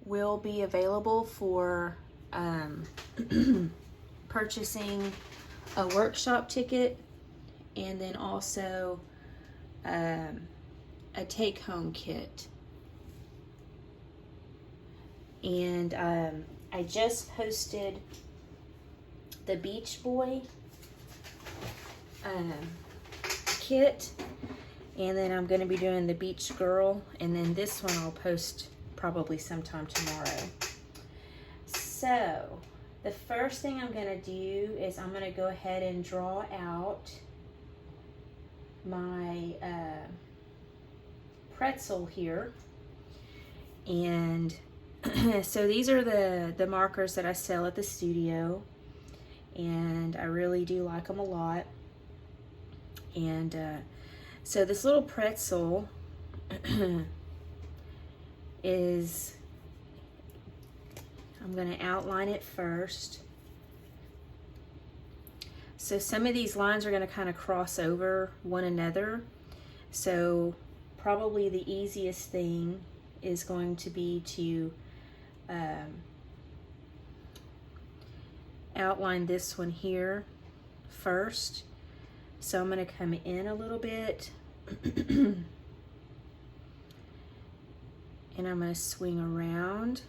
will be available for purchasing a workshop ticket, and then also a take-home kit. And I just posted the Beach Boy kit, and then I'm going to be doing the Beach Girl, and then this one I'll post probably sometime tomorrow. So the first thing I'm going to do is I'm going to go ahead and draw out my pretzel here. And so these are the markers that I sell at the studio, and I really do like them a lot. And so this little pretzel is, I'm going to outline it first. So some of these lines are going to kind of cross over one another. So probably the easiest thing is going to be to outline this one here first. So I'm going to come in a little bit and I'm going to swing around.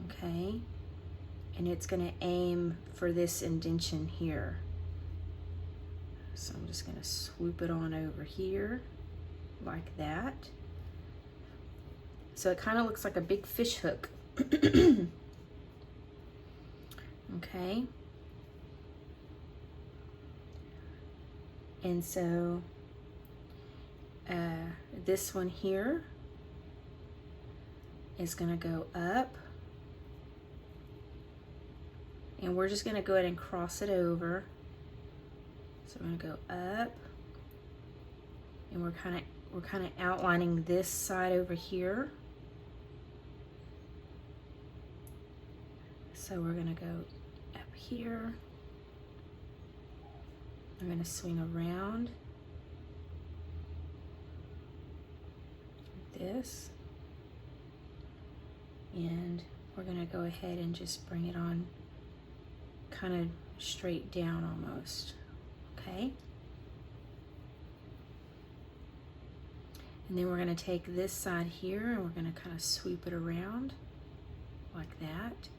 Okay, and it's going to aim for this indentation here. So I'm just going to swoop it on over here like that. So it kind of looks like a big fish hook. Okay. And so this one here is going to go up. And we're just going to go ahead and cross it over. So we're going to go up. And we're kind of outlining this side over here. So we're going to go up here. I'm going to swing around like this. And we're going to go ahead and just bring it on kind of straight down almost. Okay. And then we're going to take this side here and we're going to kind of sweep it around like that.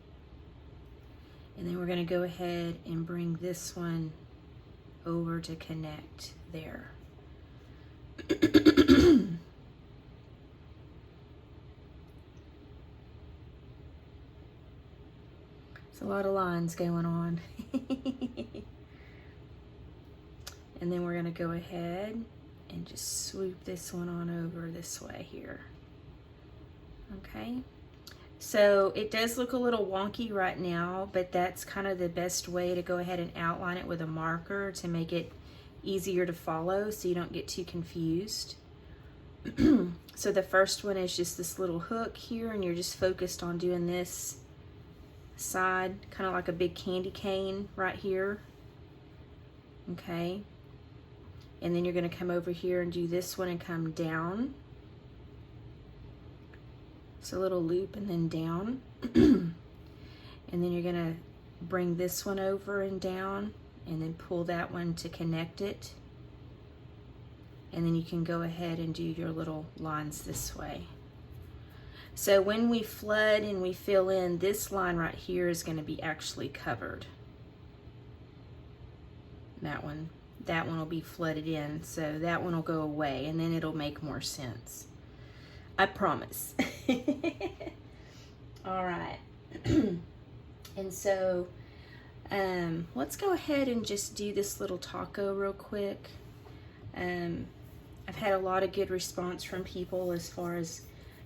And then we're going to go ahead and bring this one over to connect there. There's a lot of lines going on. And then we're going to go ahead and just swoop this one on over this way here. Okay. So it does look a little wonky right now, but that's kind of the best way to go ahead and outline it with a marker to make it easier to follow so you don't get too confused. So the first one is just this little hook here, and you're just focused on doing this side, kind of like a big candy cane right here. Okay. And then you're going to come over here and do this one and come down. So a little loop and then down. And then you're going to bring this one over and down and then pull that one to connect it. And then you can go ahead and do your little lines this way. So when we flood and we fill in, this line right here is going to be actually covered. That one will be flooded in, so that one will go away and then it'll make more sense. I promise. All right. And so let's go ahead and just do this little taco real quick. I've had a lot of good response from people as far as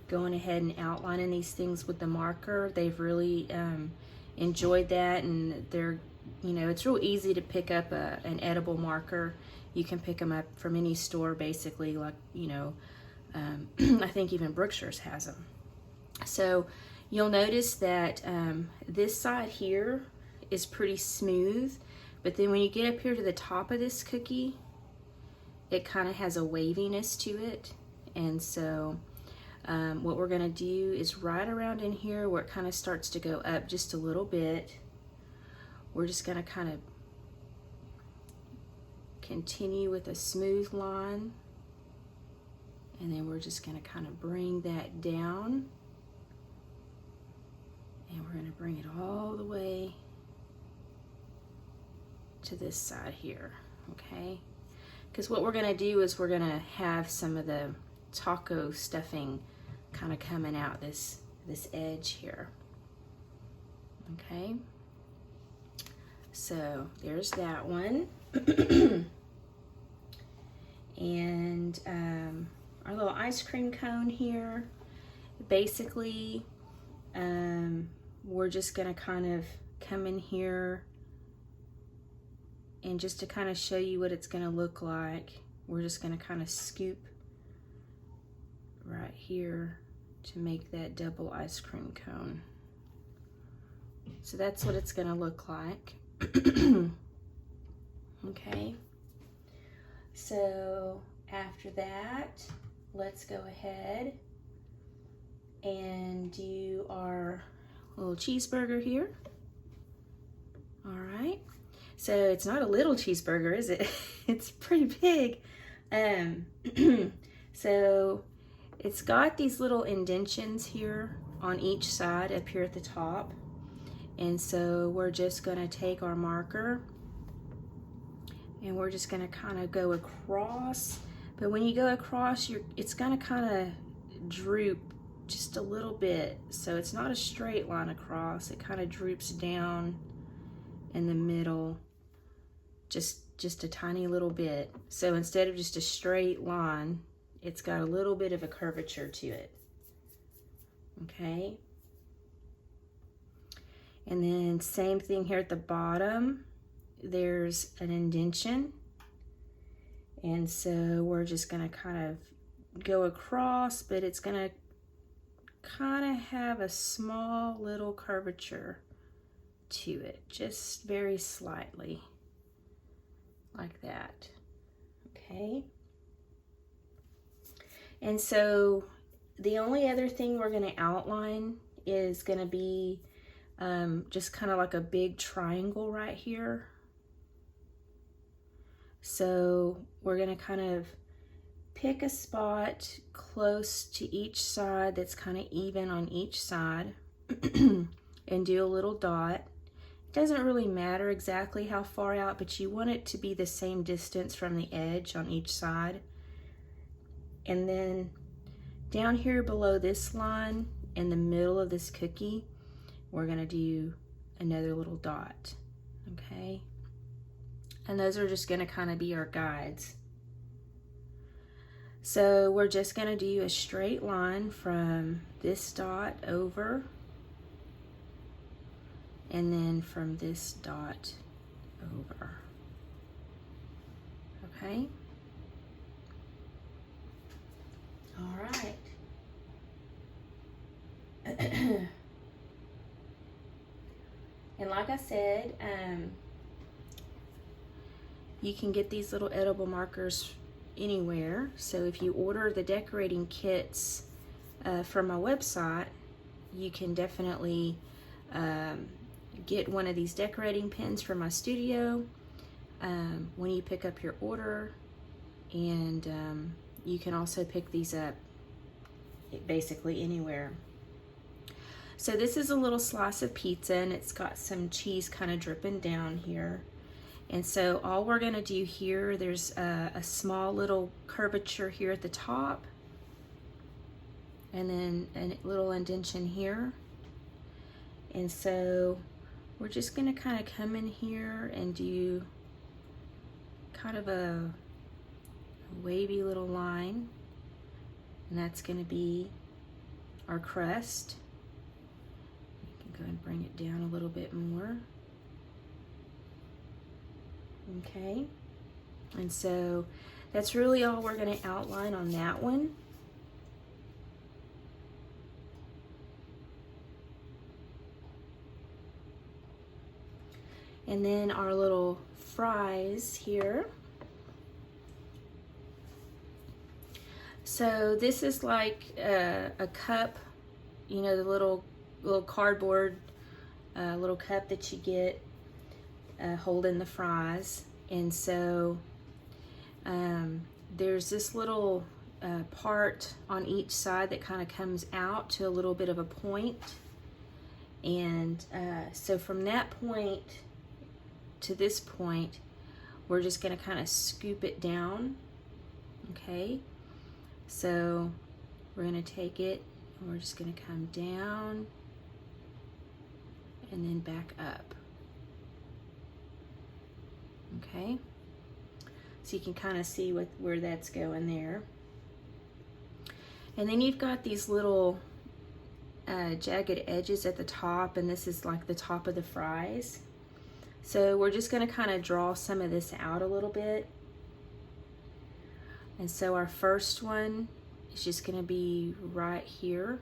going ahead and outlining these things with the marker. They've really enjoyed that, and they're, you know, it's real easy to pick up an edible marker. You can pick them up from any store basically, like, you know, I think even Brookshire's has them. So you'll notice that this side here is pretty smooth, but then when you get up here to the top of this cookie, it kind of has a waviness to it. And so what we're gonna do is right around in here where it kind of starts to go up just a little bit, we're just gonna kind of continue with a smooth line, and then we're just gonna kind of bring that down, and we're gonna bring it all the way to this side here, okay? Because what we're gonna do is we're gonna have some of the taco stuffing kind of coming out this edge here, okay? So there's that one. And our little ice cream cone here, basically we're just gonna kind of come in here, and just to kind of show you what it's gonna look like, we're just gonna kind of scoop right here to make that double ice cream cone. So that's what it's gonna look like. Okay, so after that, let's go ahead and do our little cheeseburger here. All right, so it's not a little cheeseburger, is it? It's pretty big. So it's got these little indentions here on each side up here at the top. And so we're just gonna take our marker and we're just gonna kind of go across. But when you go across, it's gonna kind of droop just a little bit. So it's not a straight line across, it kind of droops down in the middle, just a tiny little bit. So instead of just a straight line, it's got a little bit of a curvature to it, okay? And then same thing here at the bottom, there's an indentation. And so we're just gonna kind of go across, but it's gonna kind of have a small little curvature to it, just very slightly, like that, okay? And so the only other thing we're gonna outline is gonna be just kind of like a big triangle right here. So we're gonna kind of pick a spot close to each side that's kind of even on each side and do a little dot. It doesn't really matter exactly how far out, but you want it to be the same distance from the edge on each side. And then down here below this line, in the middle of this cookie, we're gonna do another little dot, okay? And those are just gonna kind of be our guides. So we're just gonna do a straight line from this dot over, and then from this dot over, okay? All right. And like I said, you can get these little edible markers anywhere. So if you order the decorating kits from my website, you can definitely get one of these decorating pins from my studio when you pick up your order. And you can also pick these up basically anywhere. So this is a little slice of pizza, and it's got some cheese kind of dripping down here. And so all we're gonna do here, there's a small little curvature here at the top, and then a little indentation here. And so we're just gonna kind of come in here and do kind of a wavy little line, and that's gonna be our crust. Go and bring it down a little bit more. Okay, and so that's really all we're going to outline on that one. And then our little fries here. So this is like a cup, you know, the little cardboard little cup that you get holding the fries. And so there's this little part on each side that kind of comes out to a little bit of a point. And so from that point to this point, we're just going to kind of scoop it down. Okay, so we're going to take it and we're just going to come down and then back up. Okay, so you can kind of see where that's going there. And then you've got these little jagged edges at the top, and this is like the top of the fries. So we're just going to kind of draw some of this out a little bit. And so our first one is just going to be right here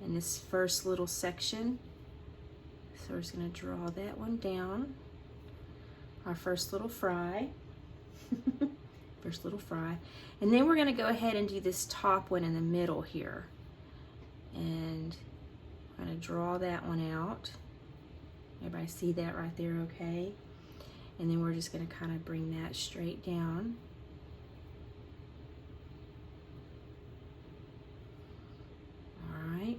in this first little section. So we're just going to draw that one down. Our first little fry. First little fry. And then we're going to go ahead and do this top one in the middle here. And I'm going to draw that one out. Everybody see that right there, okay? And then we're just going to kind of bring that straight down. All right.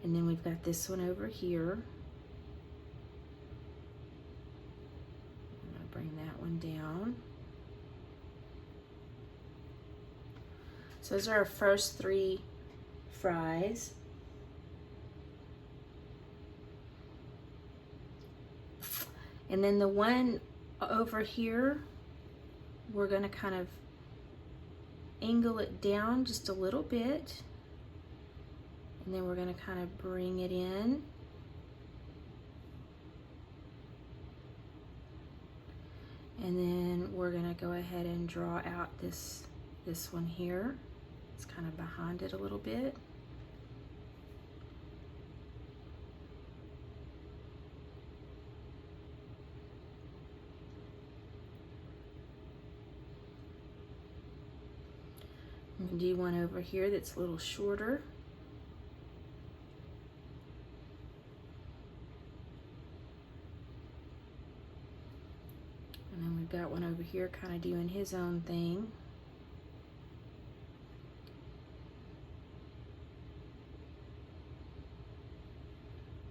And then we've got this one over here. I'm going to bring that one down. So those are our first 3 fries. And then the one over here, we're going to kind of angle it down just a little bit. And then we're going to kind of bring it in. And then we're going to go ahead and draw out this one here. It's kind of behind it a little bit. I'm going to do one over here that's a little shorter. And then we've got one over here kind of doing his own thing.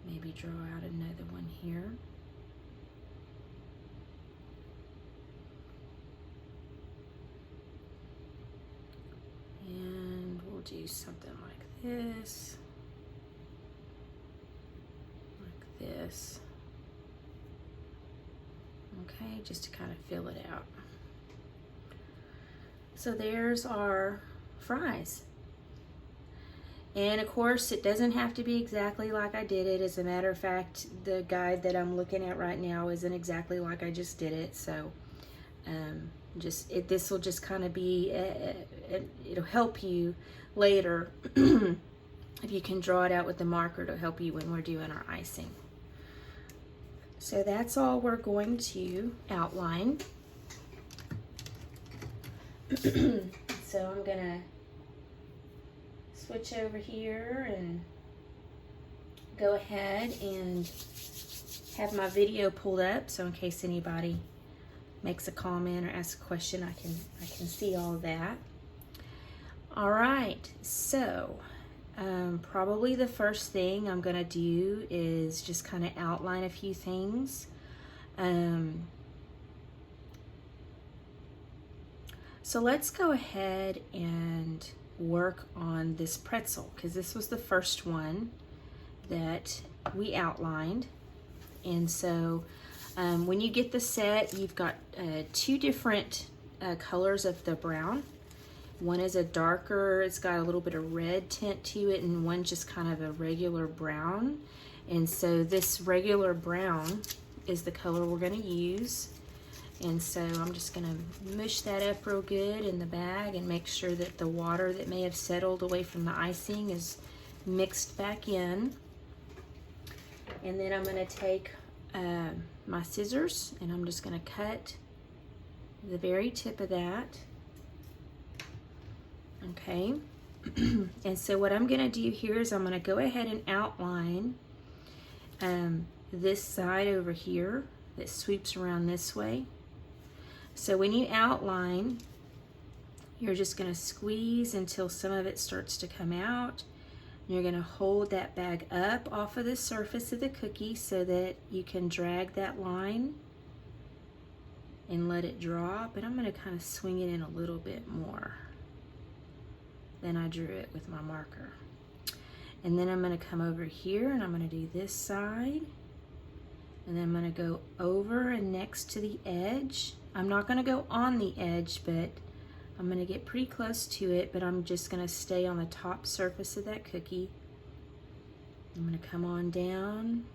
Maybe draw out another one here. And we'll do something like this. Like this. Okay, just to kind of fill it out. So there's our fries. And of course, it doesn't have to be exactly like I did it. As a matter of fact, the guide that I'm looking at right now isn't exactly like I just did it. So this will just kind of be, it'll help you later. If you can draw it out with the marker, it'll help you when we're doing our icing. So that's all we're going to outline. So I'm gonna switch over here and go ahead and have my video pulled up, so in case anybody makes a comment or asks a question, I can see all of that. All right, so probably the first thing I'm gonna do is just kind of outline a few things. So let's go ahead and work on this pretzel, because this was the first one that we outlined. And so when you get the set, you've got 2 different colors of the brown. One is a darker, it's got a little bit of red tint to it, and one just kind of a regular brown. And so this regular brown is the color we're going to use. And so I'm just going to mush that up real good in the bag and make sure that the water that may have settled away from the icing is mixed back in. And then I'm going to take my scissors and I'm just going to cut the very tip of that. Okay. And so what I'm going to do here is I'm going to go ahead and outline this side over here that sweeps around this way. So when you outline, you're just going to squeeze until some of it starts to come out. You're going to hold that bag up off of the surface of the cookie so that you can drag that line and let it drop. And I'm going to kind of swing it in a little bit more than I drew it with my marker. And then I'm going to come over here and I'm going to do this side. And then I'm going to go over and next to the edge. I'm not going to go on the edge, but I'm going to get pretty close to it, but I'm just going to stay on the top surface of that cookie. I'm going to come on down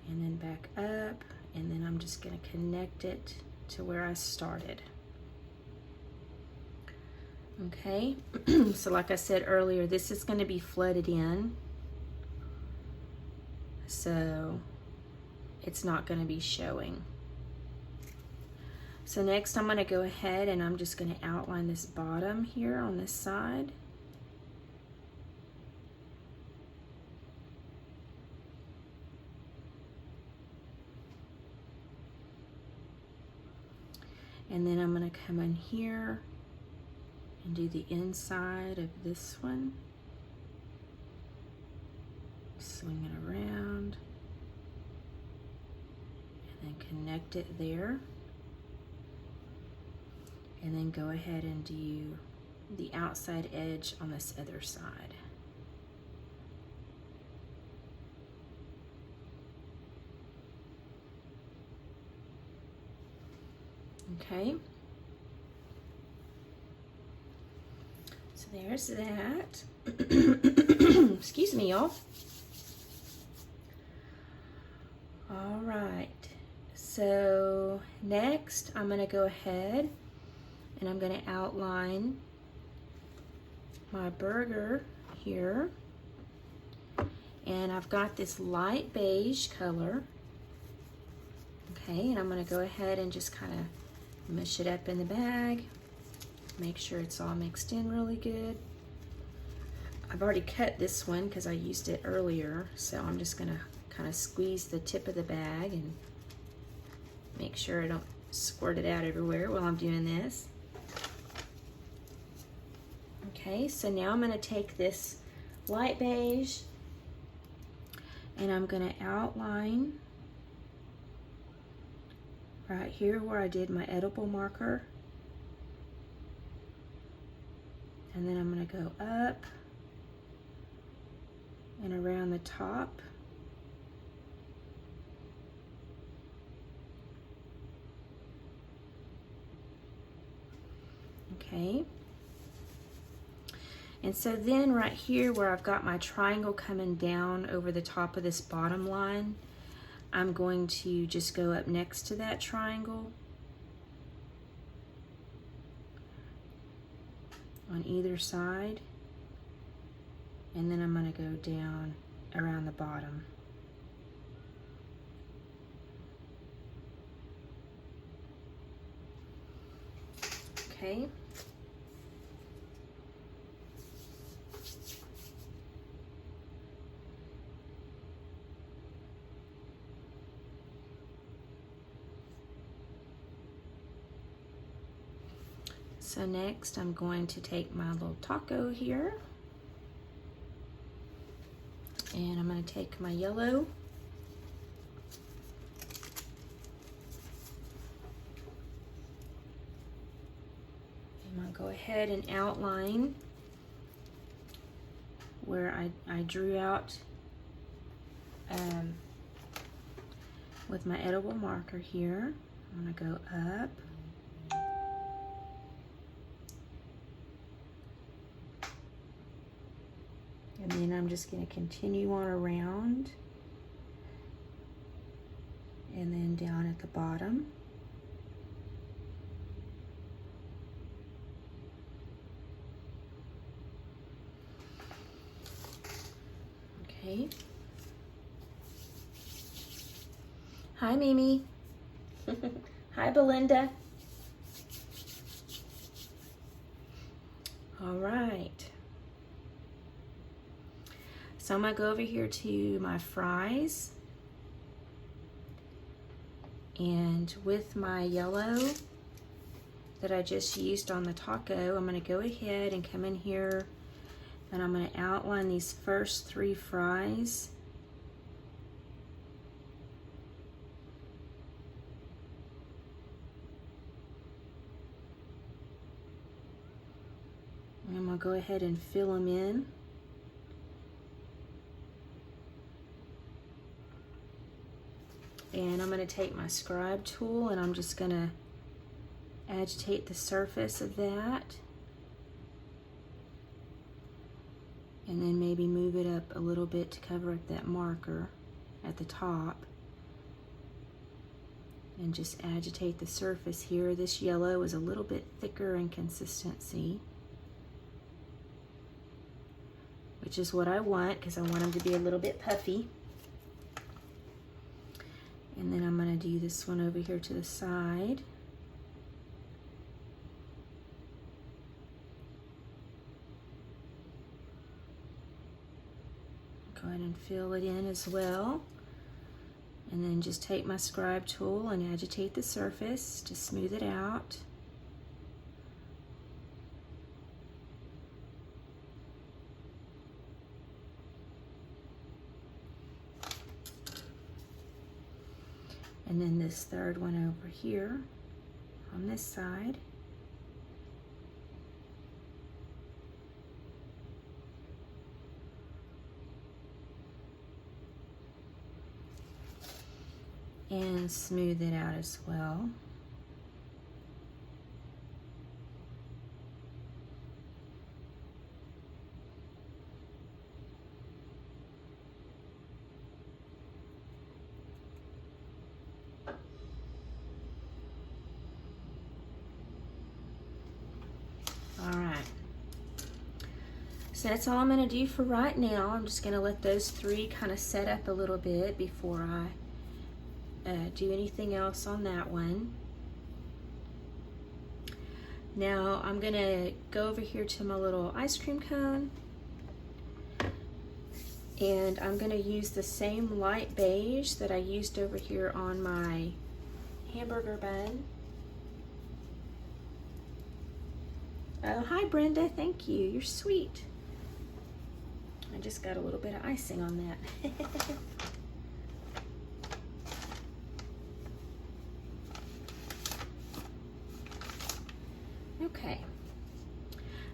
and then back up, and then I'm just going to connect it to where I started. Okay, so like I said earlier, this is going to be flooded in, so it's not going to be showing. So next I'm going to go ahead and I'm just going to outline this bottom here on this side. And then I'm going to come in here and do the inside of this one. Swing it around and then connect it there. And then go ahead and do the outside edge on this other side. Okay. So there's that. Excuse me, y'all. All right. So next I'm going to go ahead and I'm going to outline my burger here. And I've got this light beige color. Okay, and I'm going to go ahead and just kind of mush it up in the bag. Make sure it's all mixed in really good. I've already cut this one because I used it earlier, so I'm just going to kind of squeeze the tip of the bag and make sure I don't squirt it out everywhere while I'm doing this. Okay, so now I'm going to take this light beige and I'm going to outline right here where I did my edible marker. And then I'm going to go up and around the top. Okay. And so then right here where I've got my triangle coming down over the top of this bottom line, I'm going to just go up next to that triangle on either side, and then I'm going to go down around the bottom. Okay. So next I'm going to take my little taco here and I'm going to take my yellow I'm going to go ahead and outline where I drew out with my edible marker here. I'm going to go up. And then I'm just going to continue on around and then down at the bottom. Okay. Hi, Mimi. Hi, Belinda. All right. So I'm gonna go over here to my fries. And with my yellow that I just used on the taco, I'm gonna go ahead and come in here and I'm gonna outline these first 3 fries. And I'm gonna go ahead and fill them in. And I'm gonna take my scribe tool and I'm just gonna agitate the surface of that. And then maybe move it up a little bit to cover up that marker at the top. And just agitate the surface here. This yellow is a little bit thicker in consistency, which is what I want because I want them to be a little bit puffy. And then I'm going to do this one over here to the side. Go ahead and fill it in as well. And then just take my scribe tool and agitate the surface to smooth it out. And then this third one over here on this side. And smooth it out as well. So that's all I'm going to do for right now. I'm just going to let those 3 kind of set up a little bit before I do anything else on that one. Now I'm going to go over here to my little ice cream cone, and I'm going to use the same light beige that I used over here on my hamburger bun. Oh, hi Brenda, thank you, you're sweet. I just got a little bit of icing on that. Okay,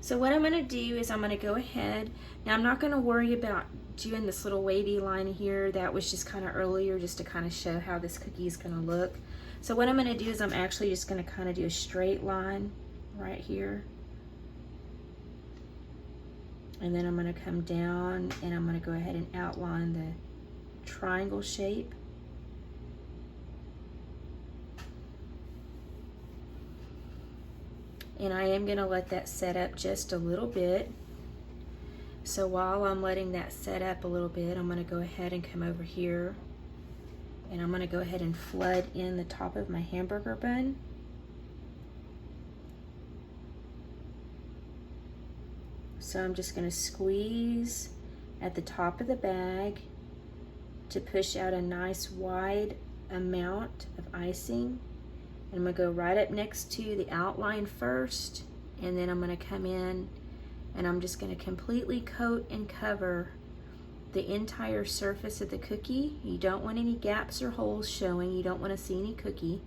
so what I'm going to do is I'm going to go ahead. Now I'm not going to worry about doing this little wavy line here. That was just kind of earlier just to kind of show how this cookie is going to look. So what I'm going to do is I'm actually just going to kind of do a straight line right here. And then I'm going to come down and I'm going to go ahead and outline the triangle shape. And I am going to let that set up just a little bit. So while I'm letting that set up a little bit, I'm going to go ahead and come over here and I'm going to go ahead and flood in the top of my hamburger bun. So I'm just going to squeeze at the top of the bag to push out a nice wide amount of icing. And I'm going to go right up next to the outline first, and then I'm going to come in and I'm just going to completely coat and cover the entire surface of the cookie. You don't want any gaps or holes showing. You don't want to see any cookie.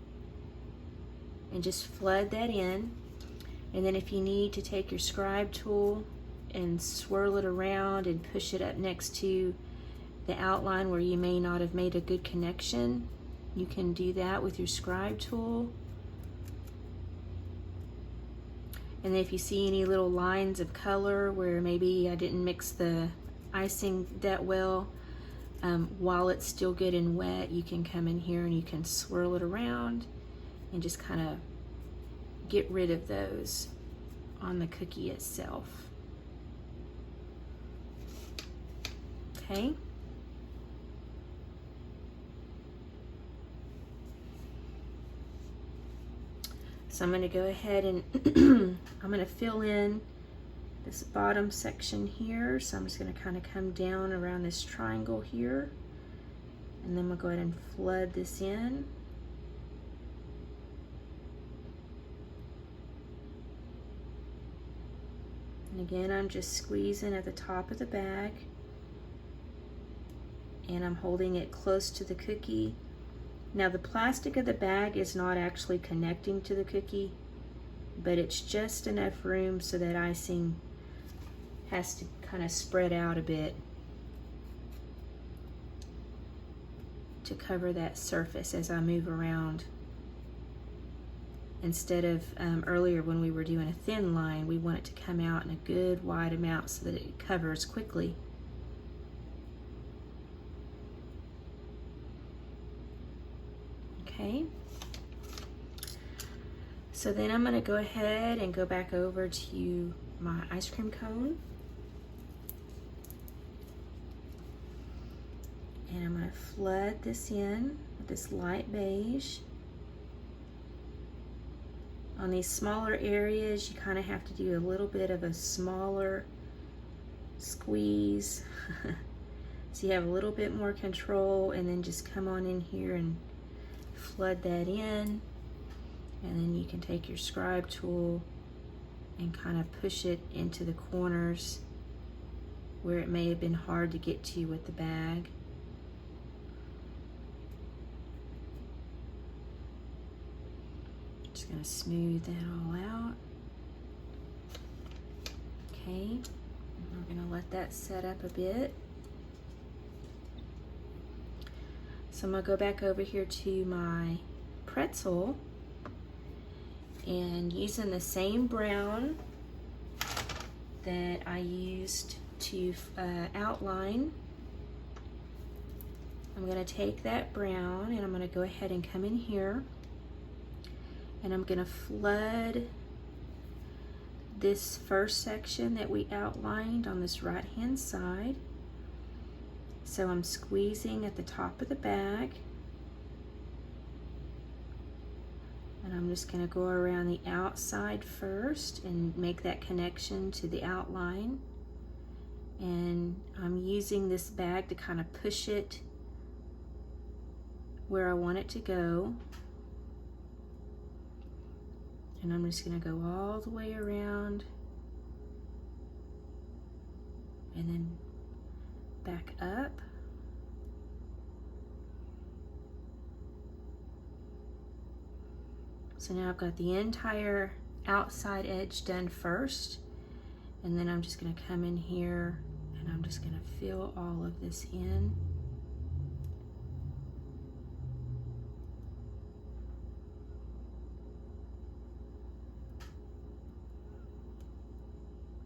And just flood that in. And then if you need to take your scribe tool and swirl it around and push it up next to the outline where you may not have made a good connection, you can do that with your scribe tool. And if you see any little lines of color where maybe I didn't mix the icing that well, while it's still good and wet, you can come in here and you can swirl it around and just kind of get rid of those on the cookie itself. Okay. So I'm going to go ahead and I'm going to fill in this bottom section here. So I'm just going to kind of come down around this triangle here, and then we'll go ahead and flood this in. And again, I'm just squeezing at the top of the bag, and I'm holding it close to the cookie. Now the plastic of the bag is not actually connecting to the cookie, but it's just enough room so that icing has to kind of spread out a bit to cover that surface as I move around. Instead of earlier when we were doing a thin line, we want it to come out in a good wide amount so that it covers quickly. Okay. So then I'm going to go ahead and go back over to my ice cream cone. And I'm going to flood this in with this light beige. On these smaller areas, you kind of have to do a little bit of a smaller squeeze. So you have a little bit more control, and then just come on in here and flood that in. And then you can take your scribe tool and kind of push it into the corners where it may have been hard to get to with the bag. Just going to smooth that all out. Okay, we're going to let that set up a bit. So I'm going to go back over here to my pretzel, and using the same brown that I used to outline, I'm going to take that brown and I'm going to go ahead and come in here, and I'm going to flood this first section that we outlined on this right hand side. So I'm squeezing at the top of the bag, and I'm just going to go around the outside first and make that connection to the outline. And I'm using this bag to kind of push it where I want it to go. And I'm just going to go all the way around and then back up. So now I've got the entire outside edge done first, and then I'm just going to come in here and I'm just going to fill all of this in.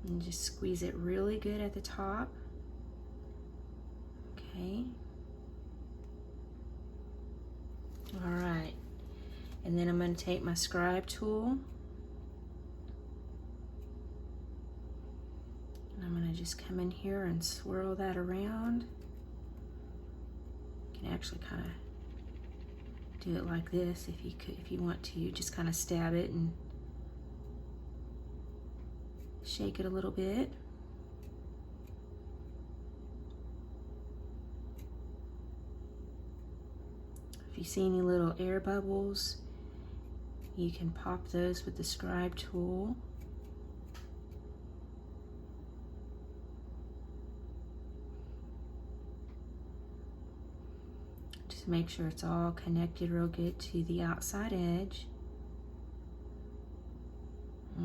And just squeeze it really good at the top. Okay. All right. And then I'm going to take my scribe tool, and I'm going to just come in here and swirl that around. You can actually kind of do it like this if you want to. Just kind of stab it and shake it a little bit. If you see any little air bubbles, you can pop those with the scribe tool. Just make sure it's all connected real good to the outside edge.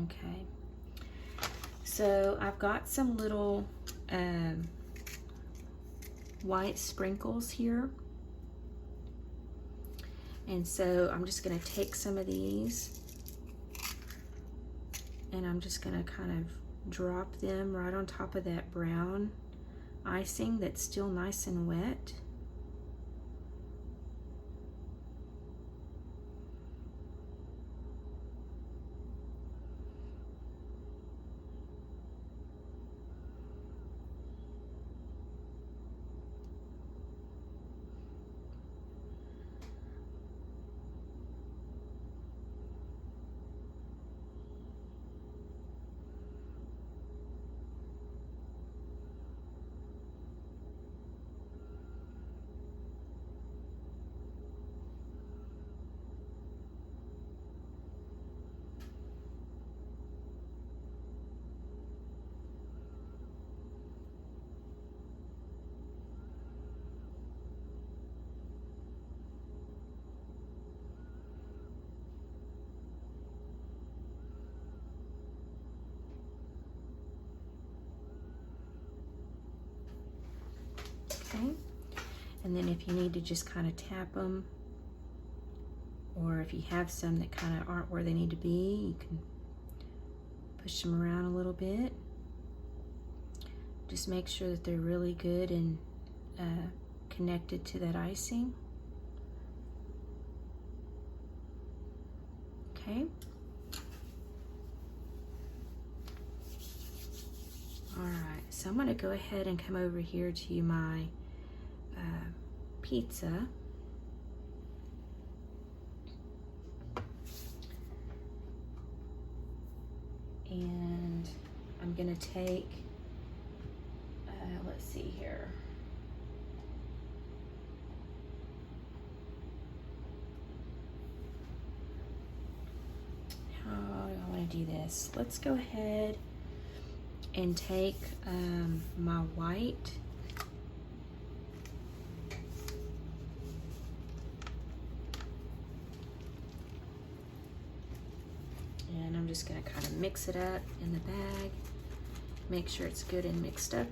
Okay. So I've got some little white sprinkles here. And so I'm just going to take some of these, and I'm just going to kind of drop them right on top of that brown icing that's still nice and wet. okay? And then if you need to just kind of tap them, or if you have some that kind of aren't where they need to be, you can push them around a little bit. Just make sure that they're really good and connected to that icing. Okay. All right, so I'm going to go ahead and come over here to my pizza. And I'm going to take, let's see here. How do I want to do this? Let's go ahead and take my white. And I'm just going to kind of mix it up in the bag. Make sure it's good and mixed up.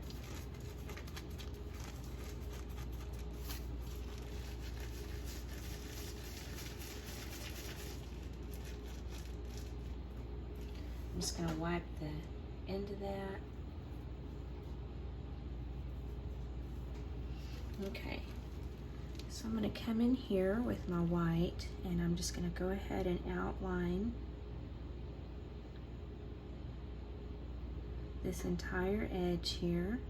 I'm just going to wipe the end of that. Okay, so I'm going to come in here with my white, and I'm just going to go ahead and outline this entire edge here.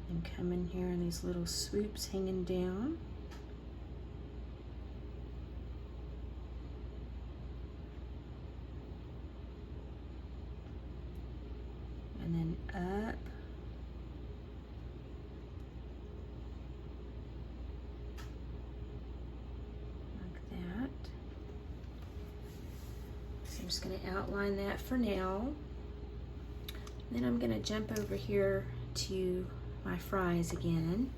And come in here in these little swoops hanging down. And then up. Like that. So I'm just going to outline that for now. Then I'm going to jump over here to my fries again.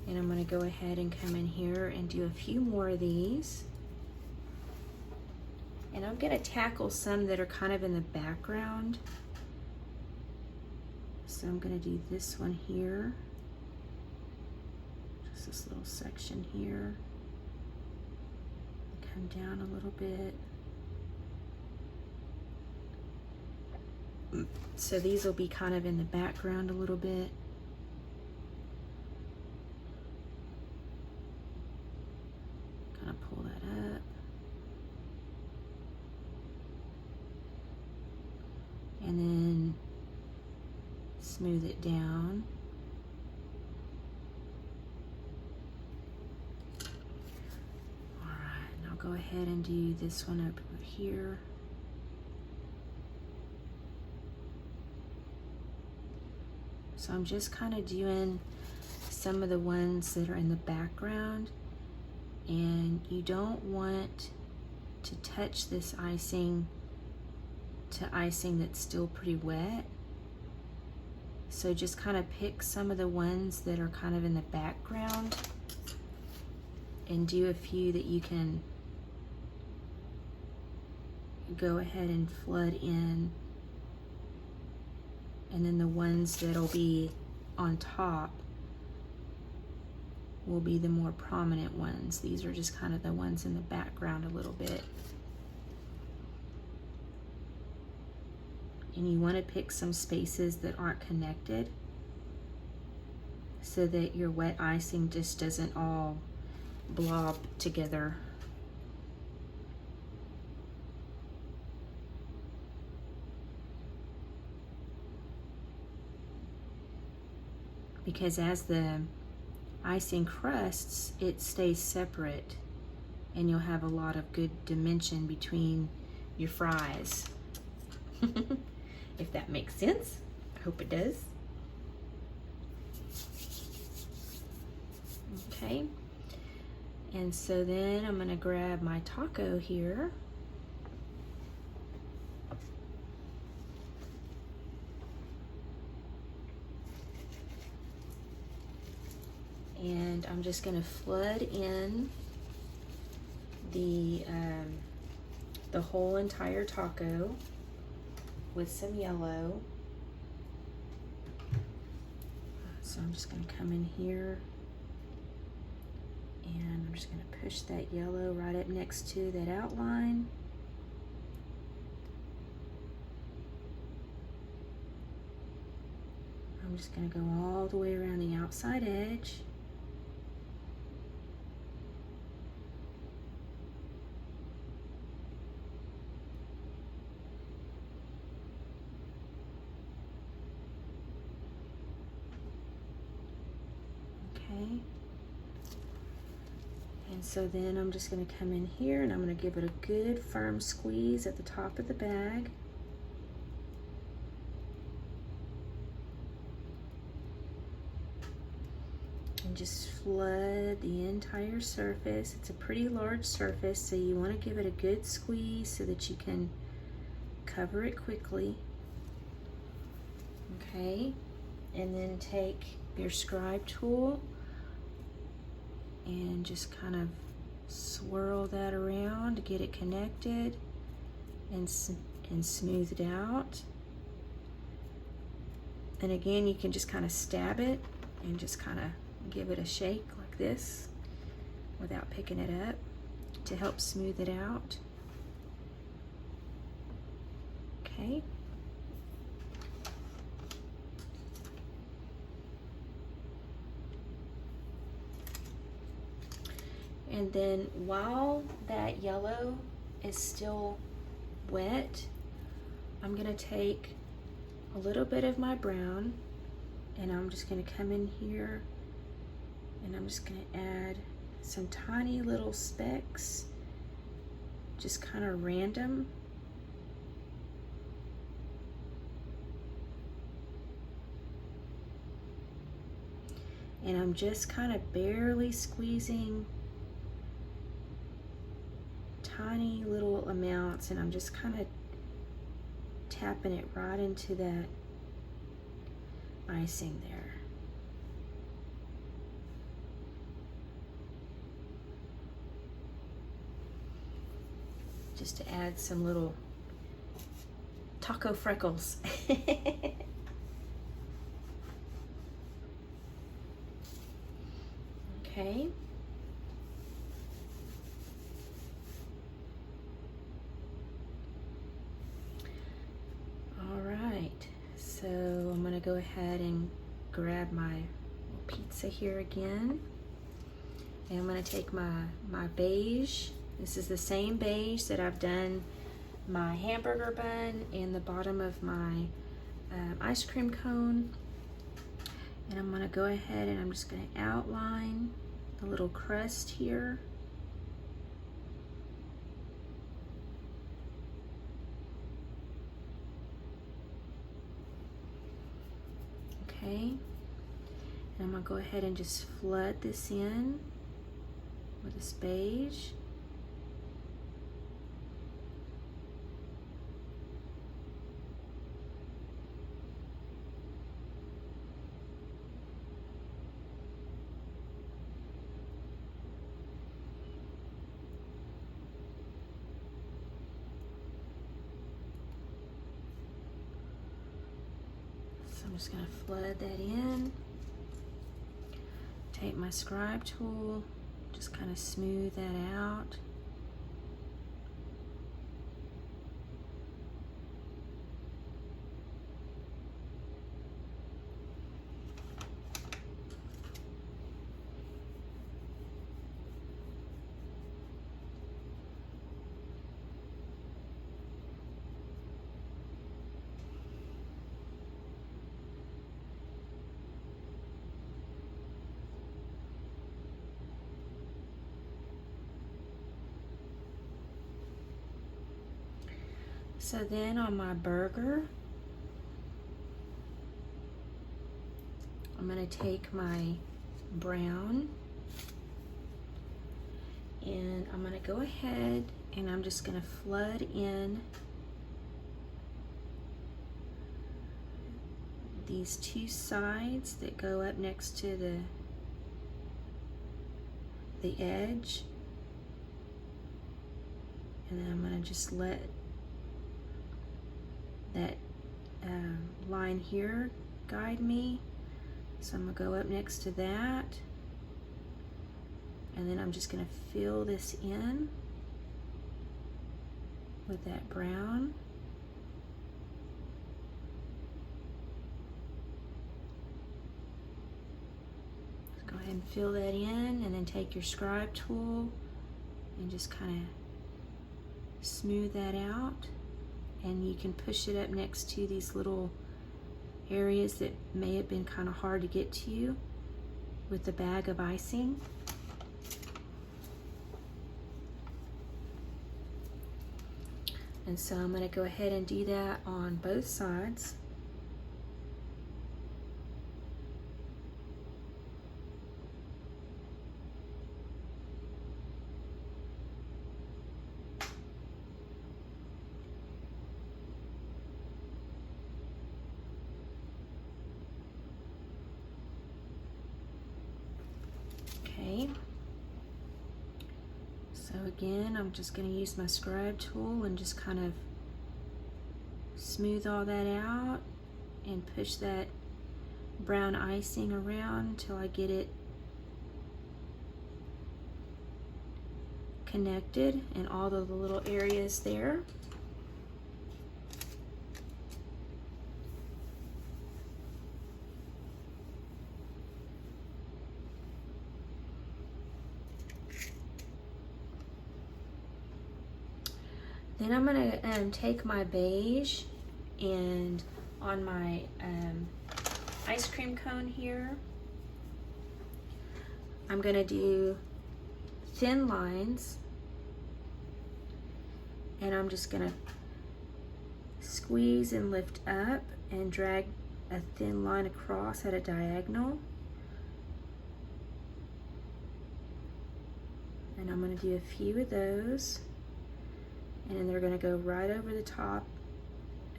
And I'm going to go ahead and come in here and do a few more of these. And I'm going to tackle some that are kind of in the background. So I'm going to do this one here. Just this little section here. Come down a little bit. So these will be kind of in the background a little bit. Kind of pull that up. And then smooth it down. All right, and I'll go ahead and do this one over here. So I'm just kind of doing some of the ones that are in the background, and you don't want to touch this icing to icing that's still pretty wet. So just kind of pick some of the ones that are kind of in the background and do a few that you can go ahead and flood in. And then the ones that'll be on top will be the more prominent ones. These are just kind of the ones in the background a little bit. And you want to pick some spaces that aren't connected so that your wet icing just doesn't all blob together. Because as the icing crusts, it stays separate and you'll have a lot of good dimension between your fries. If that makes sense. I hope it does. Okay. And so then I'm going to grab my taco here. And I'm just going to flood in the whole entire taco. with some yellow. So I'm just going to come in here and I'm just going to push that yellow right up next to that outline. I'm just going to go all the way around the outside edge. Okay. And so then I'm just going to come in here and I'm going to give it a good firm squeeze at the top of the bag. And just flood the entire surface. It's a pretty large surface, so you want to give it a good squeeze so that you can cover it quickly. Okay, and then take your scribe tool and just kind of swirl that around to get it connected and smooth it out. And again, you can just kind of stab it and just kind of give it a shake like this without picking it up to help smooth it out. Okay. And then while that yellow is still wet, I'm gonna take a little bit of my brown and I'm just gonna come in here and I'm just gonna add some tiny little specks, just kind of random. And I'm just kind of barely squeezing tiny little amounts, and I'm just kind of tapping it right into that icing there. Just to add some little taco freckles. Okay. All right, so I'm gonna go ahead and grab my pizza here again. And I'm gonna take my beige. This is the same beige that I've done my hamburger bun and the bottom of my ice cream cone. And I'm gonna go ahead and I'm just gonna outline the little crust here. Okay, and I'm gonna go ahead and just flood this in with this beige. So I'm just gonna flood that in. Take my scribe tool, just kind of smooth that out. So then on my burger, I'm gonna take my brown and I'm gonna go ahead and I'm just gonna flood in these two sides that go up next to the edge. And then I'm gonna just let that line here guide me. So I'm gonna go up next to that. And then I'm just gonna fill this in with that brown. Go ahead and fill that in, and then take your scribe tool and just kind of smooth that out. And you can push it up next to these little areas that may have been kind of hard to get to you with the bag of icing. And so I'm going to go ahead and do that on both sides. Okay. So again, I'm just going to use my scribe tool and just kind of smooth all that out and push that brown icing around until I get it connected in all the little areas there. Then I'm going to take my beige, and on my ice cream cone here, I'm going to do thin lines, and I'm just going to squeeze and lift up and drag a thin line across at a diagonal. And I'm going to do a few of those. And then they're going to go right over the top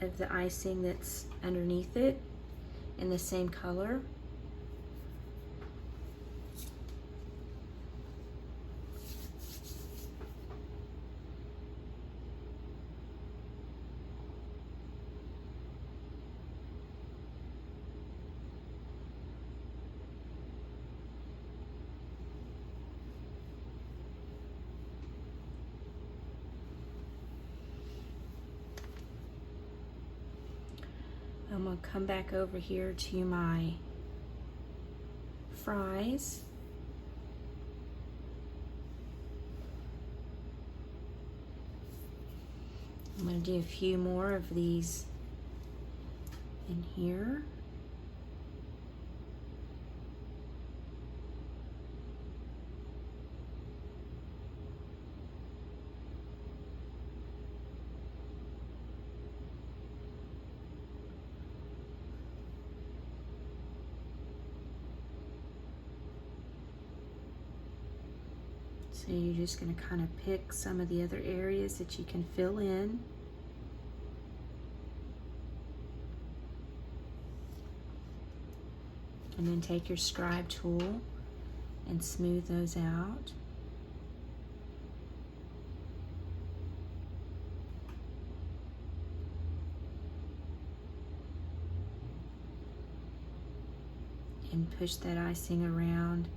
of the icing that's underneath it in the same color. I'm going to come back over here to my fries. I'm going to do a few more of these in here. So you're just going to kind of pick some of the other areas that you can fill in. And then take your scribe tool and smooth those out. And push that icing around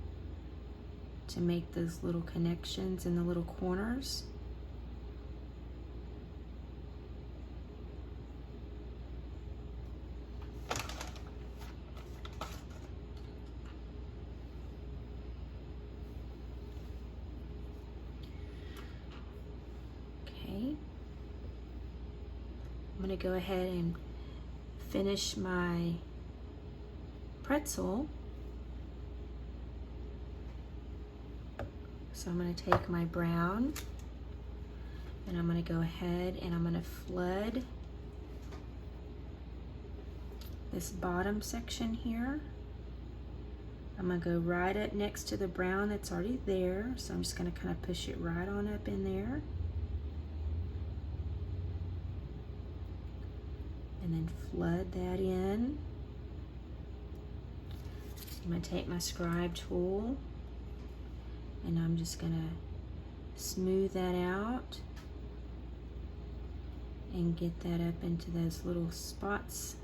to make those little connections in the little corners. Okay. I'm going to go ahead and finish my pretzel. So I'm going to take my brown and I'm going to go ahead and I'm going to flood this bottom section here. I'm going to go right up next to the brown that's already there. So I'm just going to kind of push it right on up in there. And then flood that in. I'm going to take my scribe tool and I'm just going to smooth that out and get that up into those little spots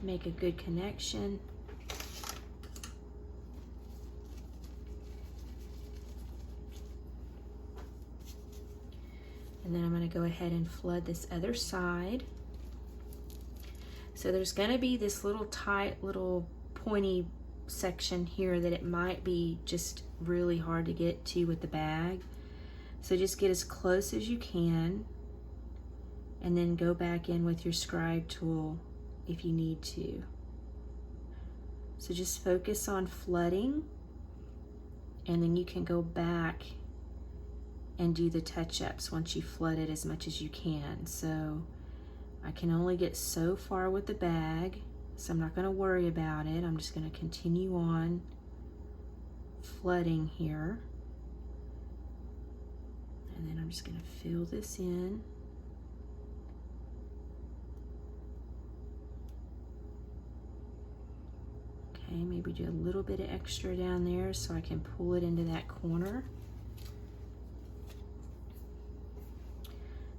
to make a good connection. And then I'm going to go ahead and flood this other side. So there's going to be this little tight, little pointy section here that it might be just really hard to get to with the bag. So just get as close as you can and then go back in with your scribe tool if you need to. So just focus on flooding, and then you can go back and do the touch-ups once you flood it as much as you can. So I can only get so far with the bag, so I'm not going to worry about it. I'm just going to continue on flooding here. And then I'm just going to fill this in. Okay, maybe do a little bit of extra down there so I can pull it into that corner.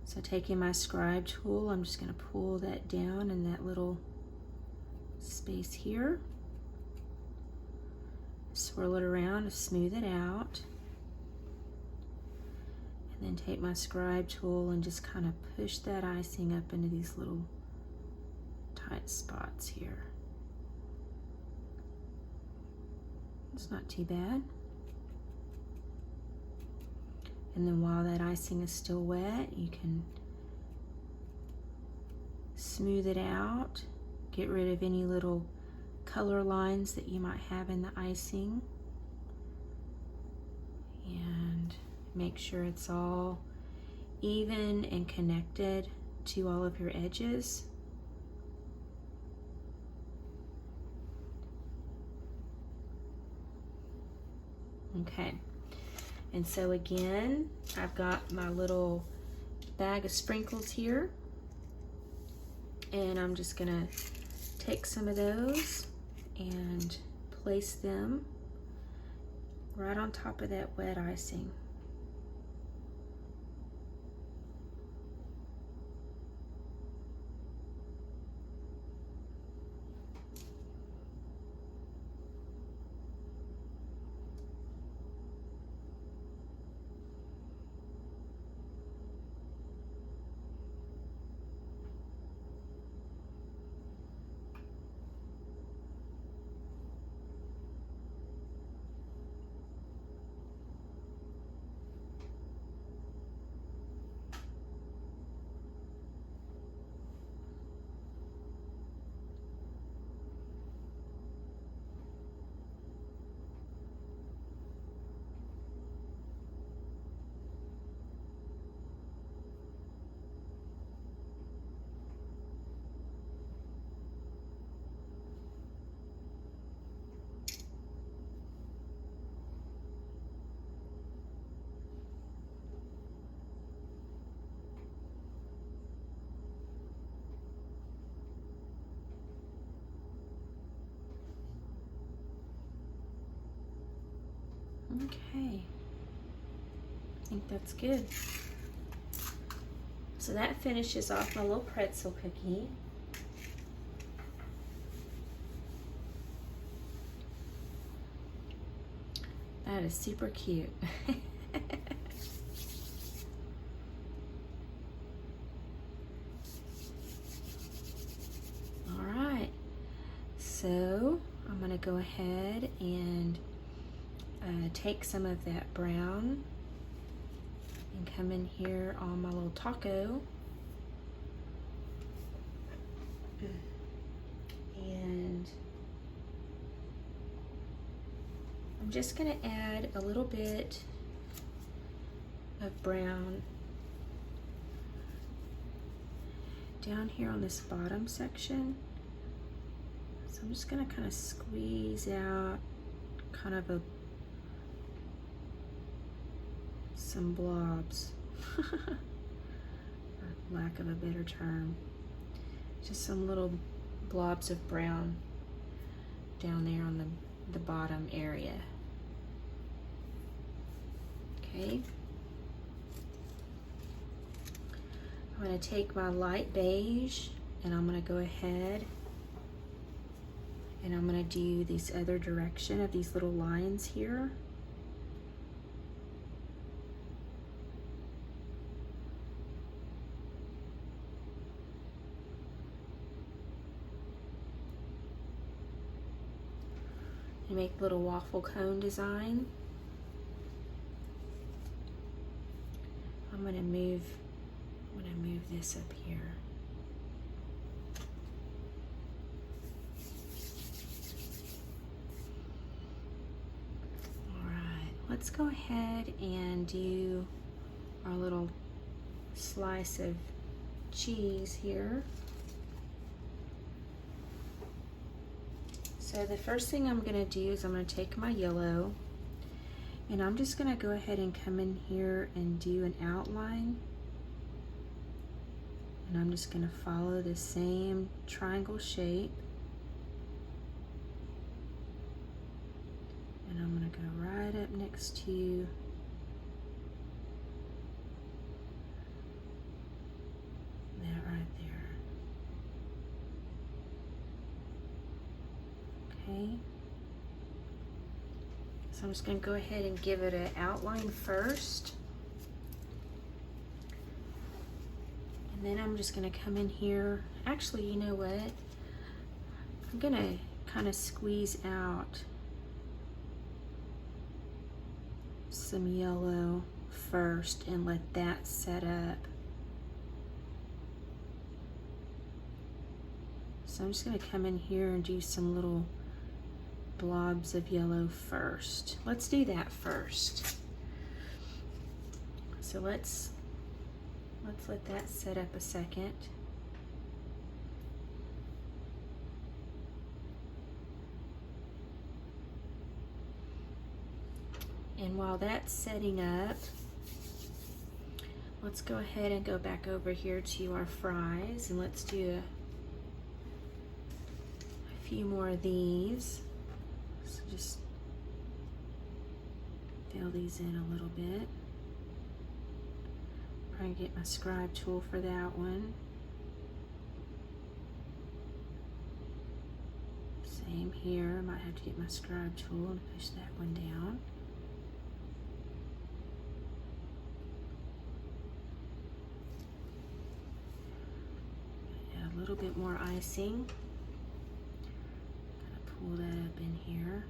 So taking my scribe tool, I'm just going to pull that down in that little space here. Swirl it around to smooth it out. And then take my scribe tool and just kind of push that icing up into these little tight spots here. It's not too bad. And then while that icing is still wet, you can smooth it out, get rid of any little color lines that you might have in the icing, and make sure it's all even and connected to all of your edges. Okay. And so again, I've got my little bag of sprinkles here, and I'm just gonna take some of those and place them right on top of that wet icing. Okay, I think that's good. So that finishes off my little pretzel cookie. That is super cute. All right, so I'm gonna go ahead and take some of that brown and come in here on my little taco, and I'm just going to add a little bit of brown down here on this bottom section. So I'm just going to kind of squeeze out kind of some blobs, for lack of a better term. Just some little blobs of brown down there on the bottom area. Okay. I'm going to take my light beige and I'm going to go ahead And I'm going to do this other direction of these little lines here. And make a little waffle cone design. I'm going to move this up here. Let's go ahead and do our little slice of cheese here. So the first thing I'm going to do is I'm going to take my yellow and I'm just going to go ahead and come in here and do an outline. And I'm just going to follow the same triangle shape. And I'm going to go right up next to that right there. Okay. So I'm just going to go ahead and give it an outline first. And then I'm just going to come in here. Actually, you know what? I'm going to kind of squeeze out some yellow first and let that set up. So I'm just going to come in here and do some little blobs of yellow first. Let's do that first. So let's let that set up a second. And while that's setting up, let's go ahead and go back over here to our fries and let's do a few more of these. So just fill these in a little bit. Try and get my scribe tool for that one. Same here, might have to get my scribe tool and push that one down. A little bit more icing. Gotta pull that up in here.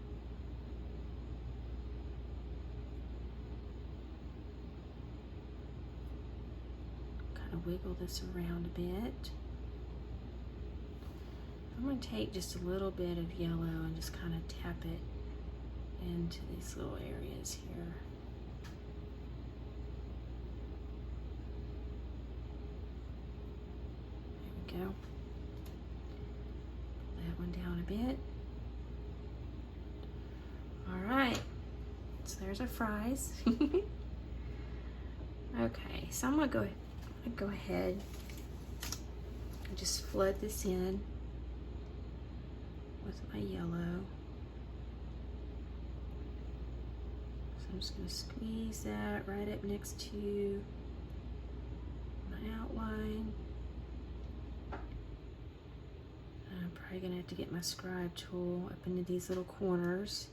Kind of wiggle this around a bit. I'm going to take just a little bit of yellow and just kind of tap it into these little areas here. There we go. Pull that one down a bit. All right, so there's our fries. Okay, so I'm gonna go ahead and just flood this in with my yellow. So I'm just gonna squeeze that right up next to my outline. I'm probably gonna have to get my scribe tool up into these little corners.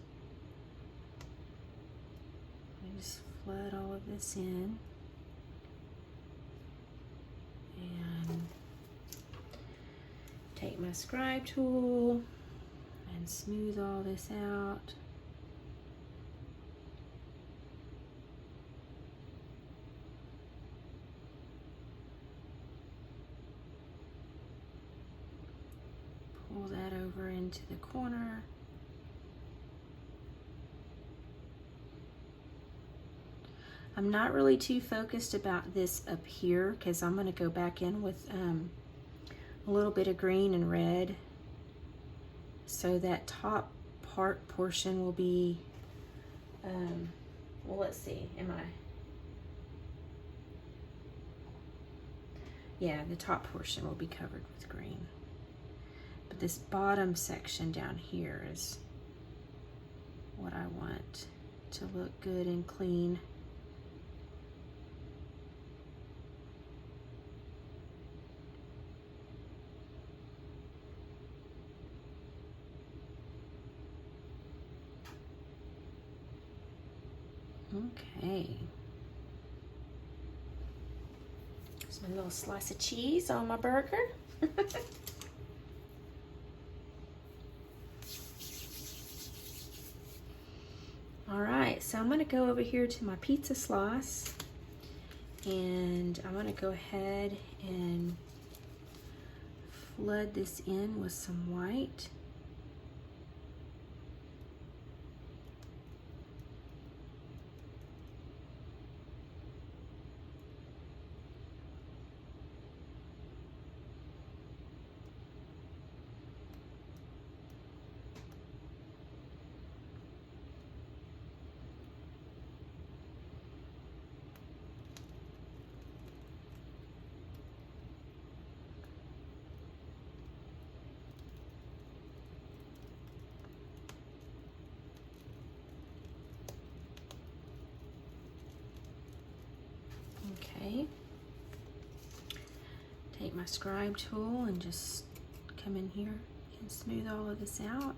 And just flood all of this in. And take my scribe tool and smooth all this out. Pull that over into the corner. I'm not really too focused about this up here because I'm going to go back in with a little bit of green and red. So that top portion will be, well, let's see, yeah, the top portion will be covered with green. But this bottom section down here is what I want to look good and clean. Okay. There's my little slice of cheese on my burger. All right, so I'm gonna go over here to my pizza sauce, and I'm gonna go ahead and flood this in with some white. Okay. Take my scribe tool and just come in here and smooth all of this out.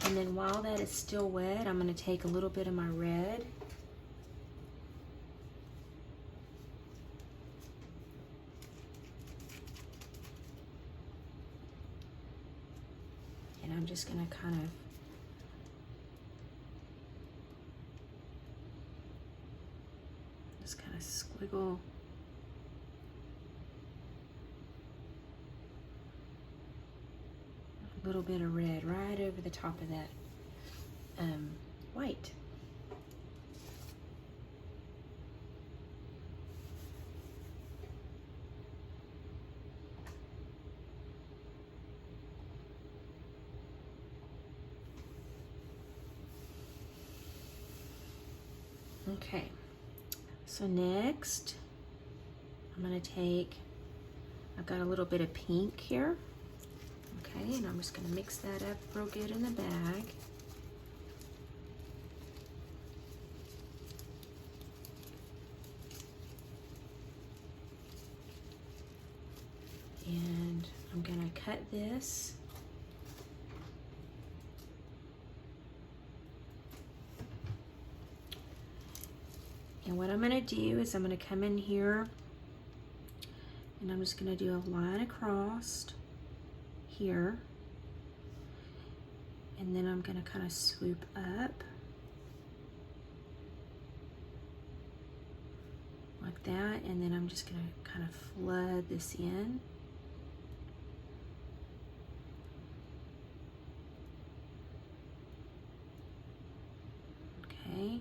And then while that is still wet, I'm going to take a little bit of my red. And I'm just going to kind of squiggle a little bit of red right over the top of that white. Okay, so next I'm going to take, I've got a little bit of pink here. Okay, and I'm just going to mix that up real good in the bag. And I'm going to cut this. And what I'm going to do is I'm going to come in here and I'm just going to do a line across here. And then I'm going to kind of swoop up like that. And then I'm just going to kind of flood this in. Okay.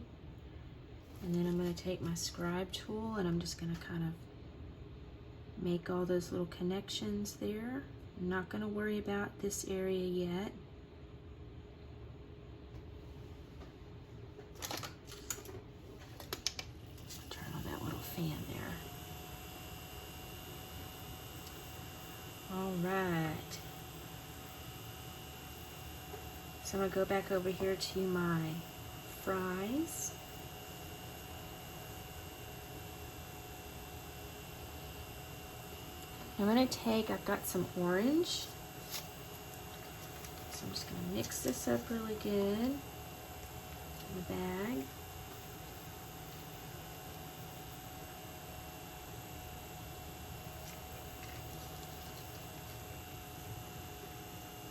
And then I'm going to take my scribe tool and I'm just going to kind of make all those little connections there. I'm not going to worry about this area yet. Turn on that little fan there. All right. So I'm going to go back over here to my fries. I'm going to take, I've got some orange. So I'm just going to mix this up really good in the bag.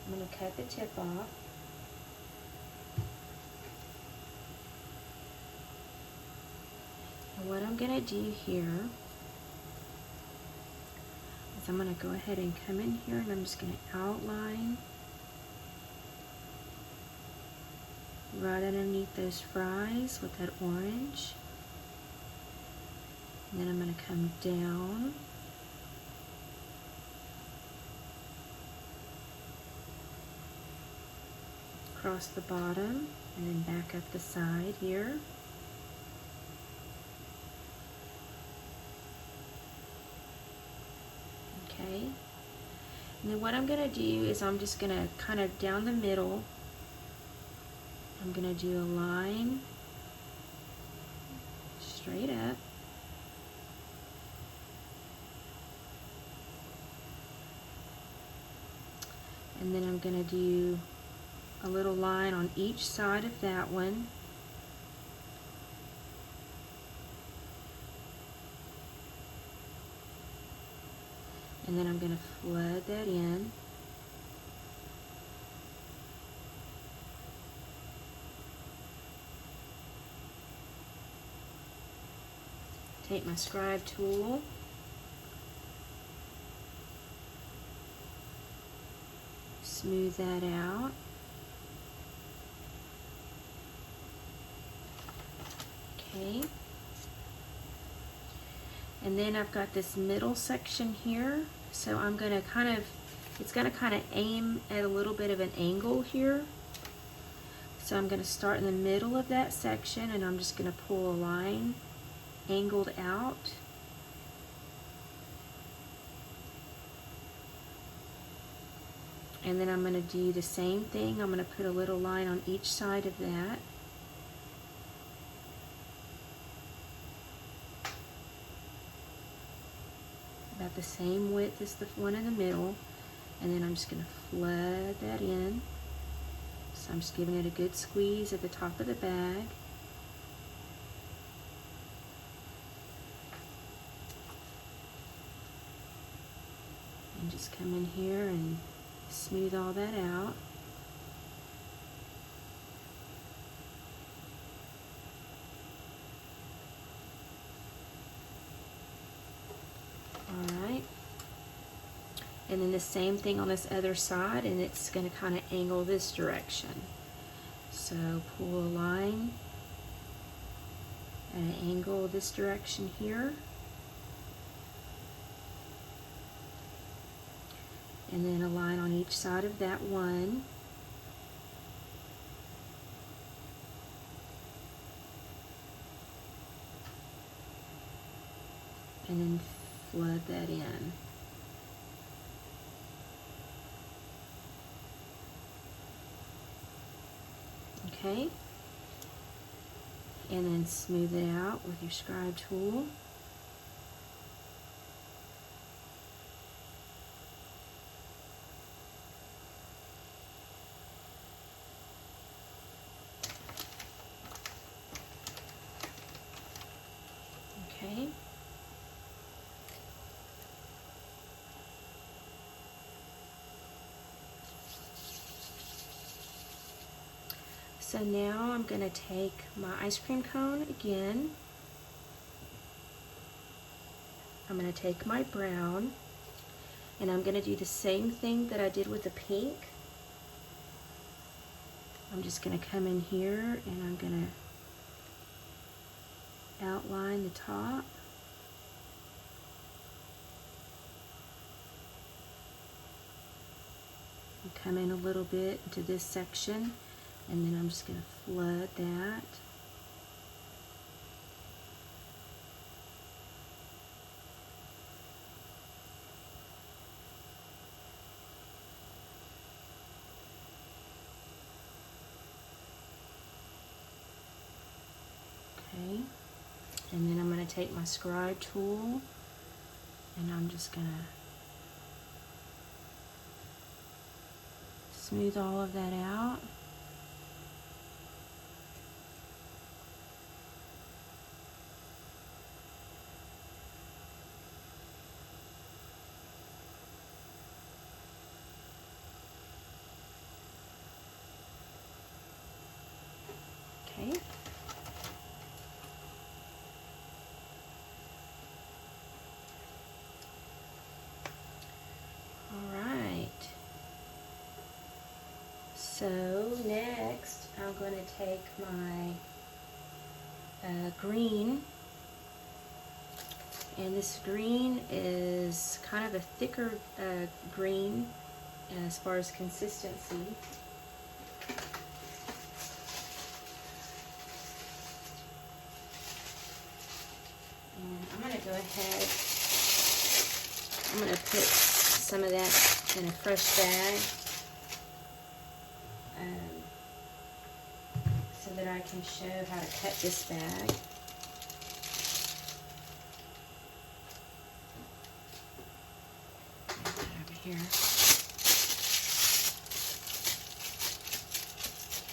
I'm going to cut the tip off. And what I'm going to do here is I'm going to go ahead and come in here and I'm just going to outline right underneath those fries with that orange. And then I'm going to come down. Across the bottom and then back up the side here. Okay. And then what I'm going to do is I'm just going to kind of down the middle, I'm going to do a line straight up. And then I'm going to do a little line on each side of that one. And then I'm going to flood that in. Take my scribe tool. Smooth that out. Okay. And then I've got this middle section here. So I'm going to it's going to kind of aim at a little bit of an angle here. So I'm going to start in the middle of that section and I'm just going to pull a line angled out. And then I'm going to do the same thing. I'm going to put a little line on each side of that. About the same width as the one in the middle. And then I'm just going to flood that in. So I'm just giving it a good squeeze at the top of the bag. And just come in here and smooth all that out. Alright. And then the same thing on this other side, and it's going to kind of angle this direction. So pull a line at an angle this direction here. And then a line on each side of that one. And then flood that in. Okay. And then smooth it out with your scribe tool. Okay. So now I'm going to take my ice cream cone again. I'm going to take my brown and I'm going to do the same thing that I did with the pink. I'm just going to come in here and I'm going to outline the top. And come in a little bit into this section. And then I'm just going to flood that. Okay. And then I'm going to take my scribe tool and I'm just going to smooth all of that out. Okay. All right. So next, I'm going to take my green, and this green is kind of a thicker green as far as consistency. And I'm going to go ahead, I'm going to put some of that in a fresh bag so that I can show how to cut this bag. Put that over here.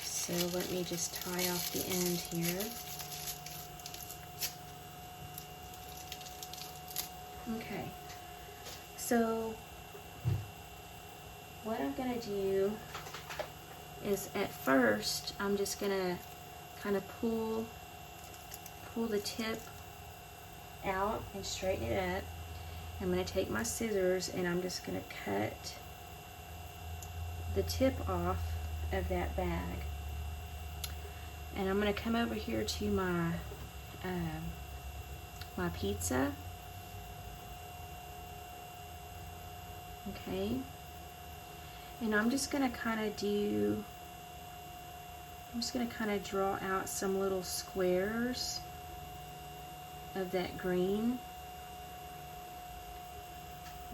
So let me just tie off the end here. Okay, so what I'm going to do is at first I'm just going to kind of pull the tip out and straighten it up. I'm going to take my scissors and I'm just going to cut the tip off of that bag. And I'm going to come over here to my my pizza. Okay, and I'm just going to kind of draw out some little squares of that green.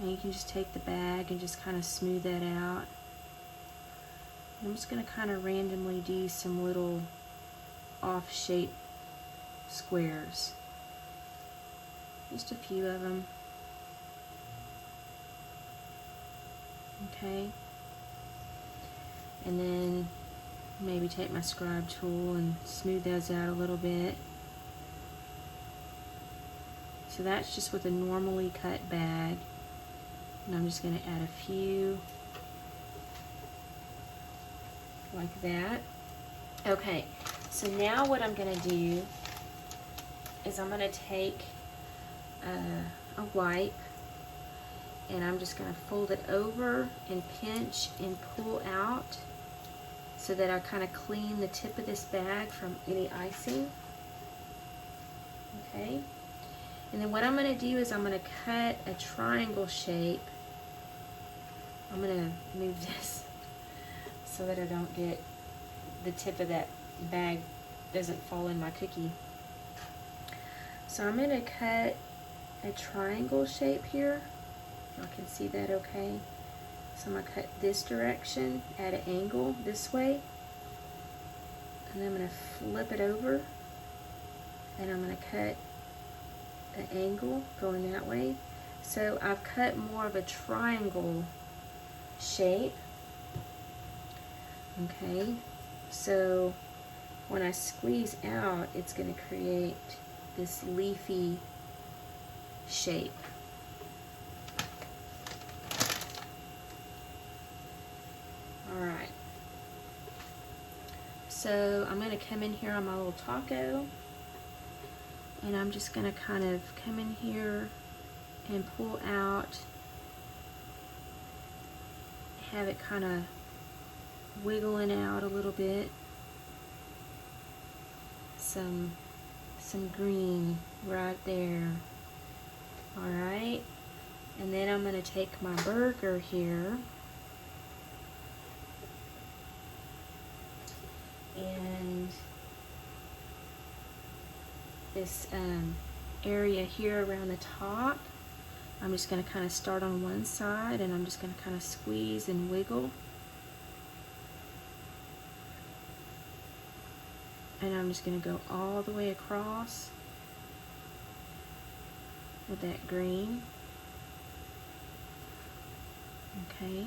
And you can just take the bag and just kind of smooth that out. I'm just going to kind of randomly do some little off-shape squares. Just a few of them. Okay, and then maybe take my scribe tool and smooth those out a little bit. So that's just with a normally cut bag, and I'm just going to add a few like that. Okay, so now what I'm going to do is I'm going to take a wipe, and I'm just going to fold it over and pinch and pull out so that I kind of clean the tip of this bag from any icing. Okay, and then what I'm going to do is I'm going to cut a triangle shape. I'm going to move this so that I don't get the tip of that bag doesn't fall in my cookie. So I'm going to cut a triangle shape here. Y'all can see that okay. So I'm going to cut this direction at an angle this way. And then I'm going to flip it over. And I'm going to cut the angle going that way. So I've cut more of a triangle shape. Okay. So when I squeeze out, it's going to create this leafy shape. Alright, so I'm going to come in here on my little taco, and I'm just going to kind of come in here and pull out, have it kind of wiggling out a little bit, some green right there. Alright, and then I'm going to take my burger here, and this area here around the top, I'm just going to kind of start on one side, and I'm just going to kind of squeeze and wiggle. And I'm just going to go all the way across with that green. Okay.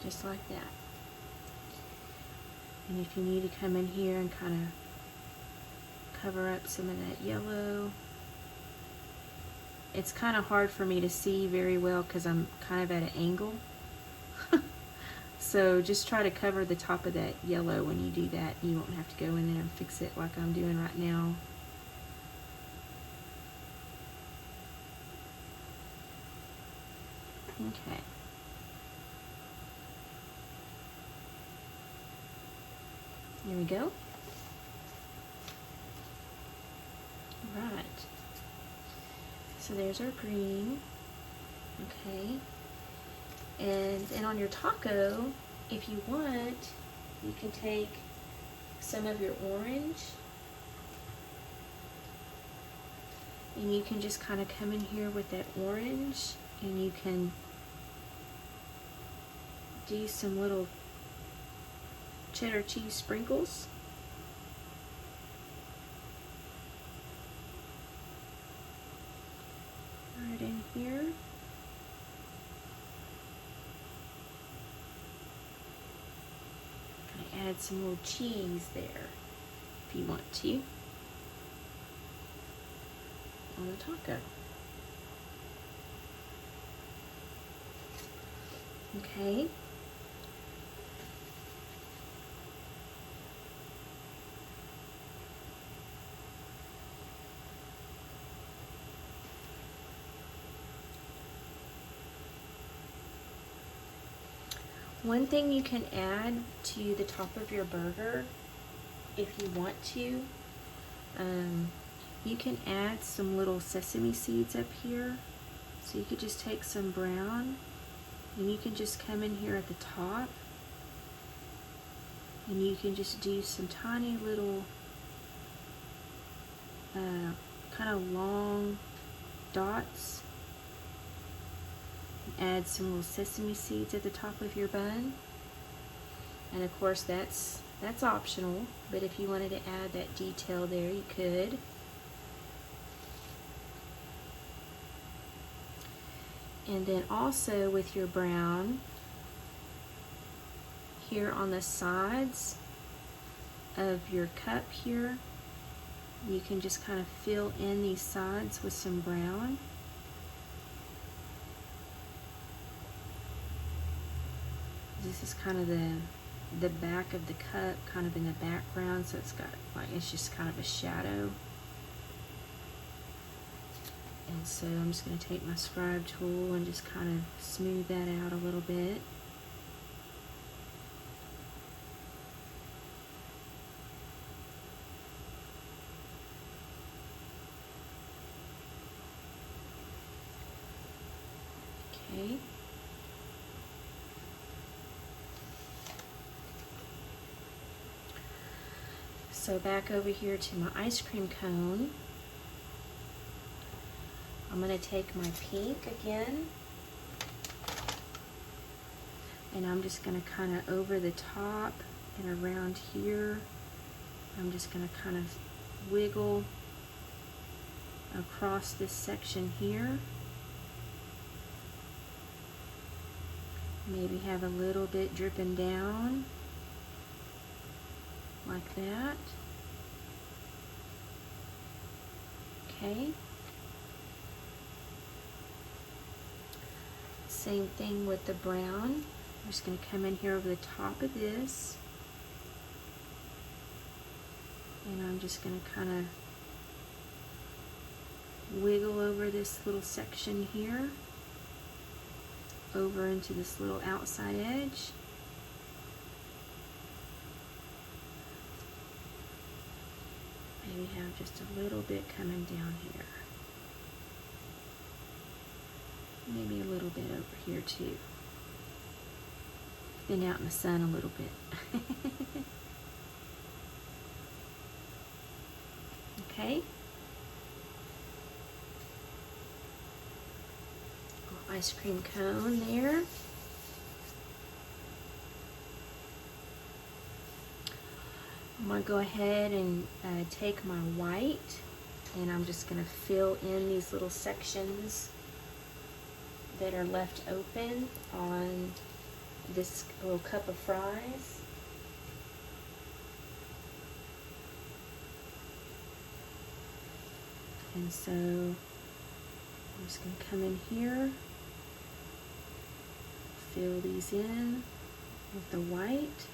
Just like that. And if you need to come in here and kind of cover up some of that yellow. It's kind of hard for me to see very well because I'm kind of at an angle. So just try to cover the top of that yellow when you do that. You won't have to go in there and fix it like I'm doing right now. Okay. There we go. Right. So there's our green. Okay. And then on your taco, if you want, you can take some of your orange And you can just kind of come in here with that orange, and you can do some little cheddar cheese sprinkles. Right in here. Add some little cheese there if you want to on the taco. Okay. One thing you can add to the top of your burger, if you want to, you can add some little sesame seeds up here. So you could just take some brown, and you can just come in here at the top, and you can just do some tiny little kind of long dots. Add some little sesame seeds at the top of your bun, and of course that's optional, but if you wanted to add that detail there, you could. And then also with your brown, here on the sides of your cup here, you can just kind of fill in these sides with some brown. This is kind of the back of the cup, kind of in the background, so it's got like, it's just kind of a shadow. And so I'm just going to take my scribe tool and just kind of smooth that out a little bit. Okay. So back over here to my ice cream cone. I'm going to take my pink again, and I'm just going to kind of over the top and around here, I'm just going to kind of wiggle across this section here. Maybe have a little bit dripping down like that. Okay. Same thing with the brown. I'm just going to come in here over the top of this, and I'm just going to kind of wiggle over this little section here, over into this little outside edge. Maybe have just a little bit coming down here. Maybe a little bit over here too. Been out in the sun a little bit. Okay. Ice cream cone there. I'm going to go ahead and take my white, and I'm just going to fill in these little sections that are left open on this little cup of fries. And so I'm just going to come in here, fill these in with the white.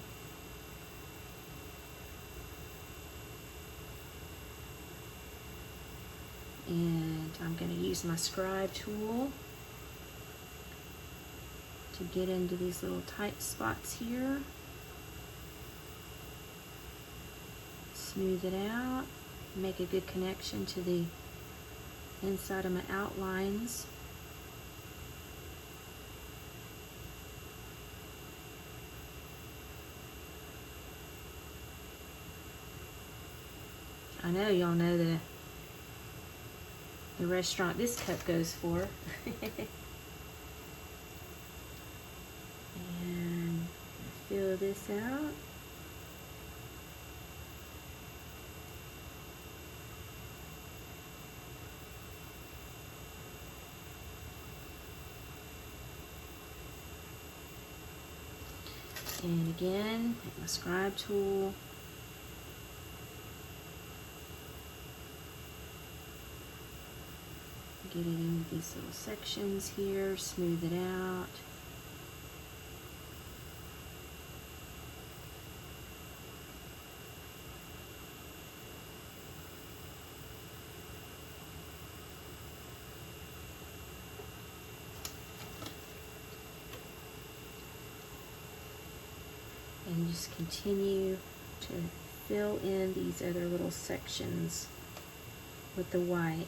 And I'm going to use my scribe tool to get into these little tight spots here. Smooth it out, make a good connection to the inside of my outlines. I know y'all know the restaurant this cup goes for. And fill this out. And again, take my scribe tool. Get it into these little sections here, smooth it out. And just continue to fill in these other little sections with the white.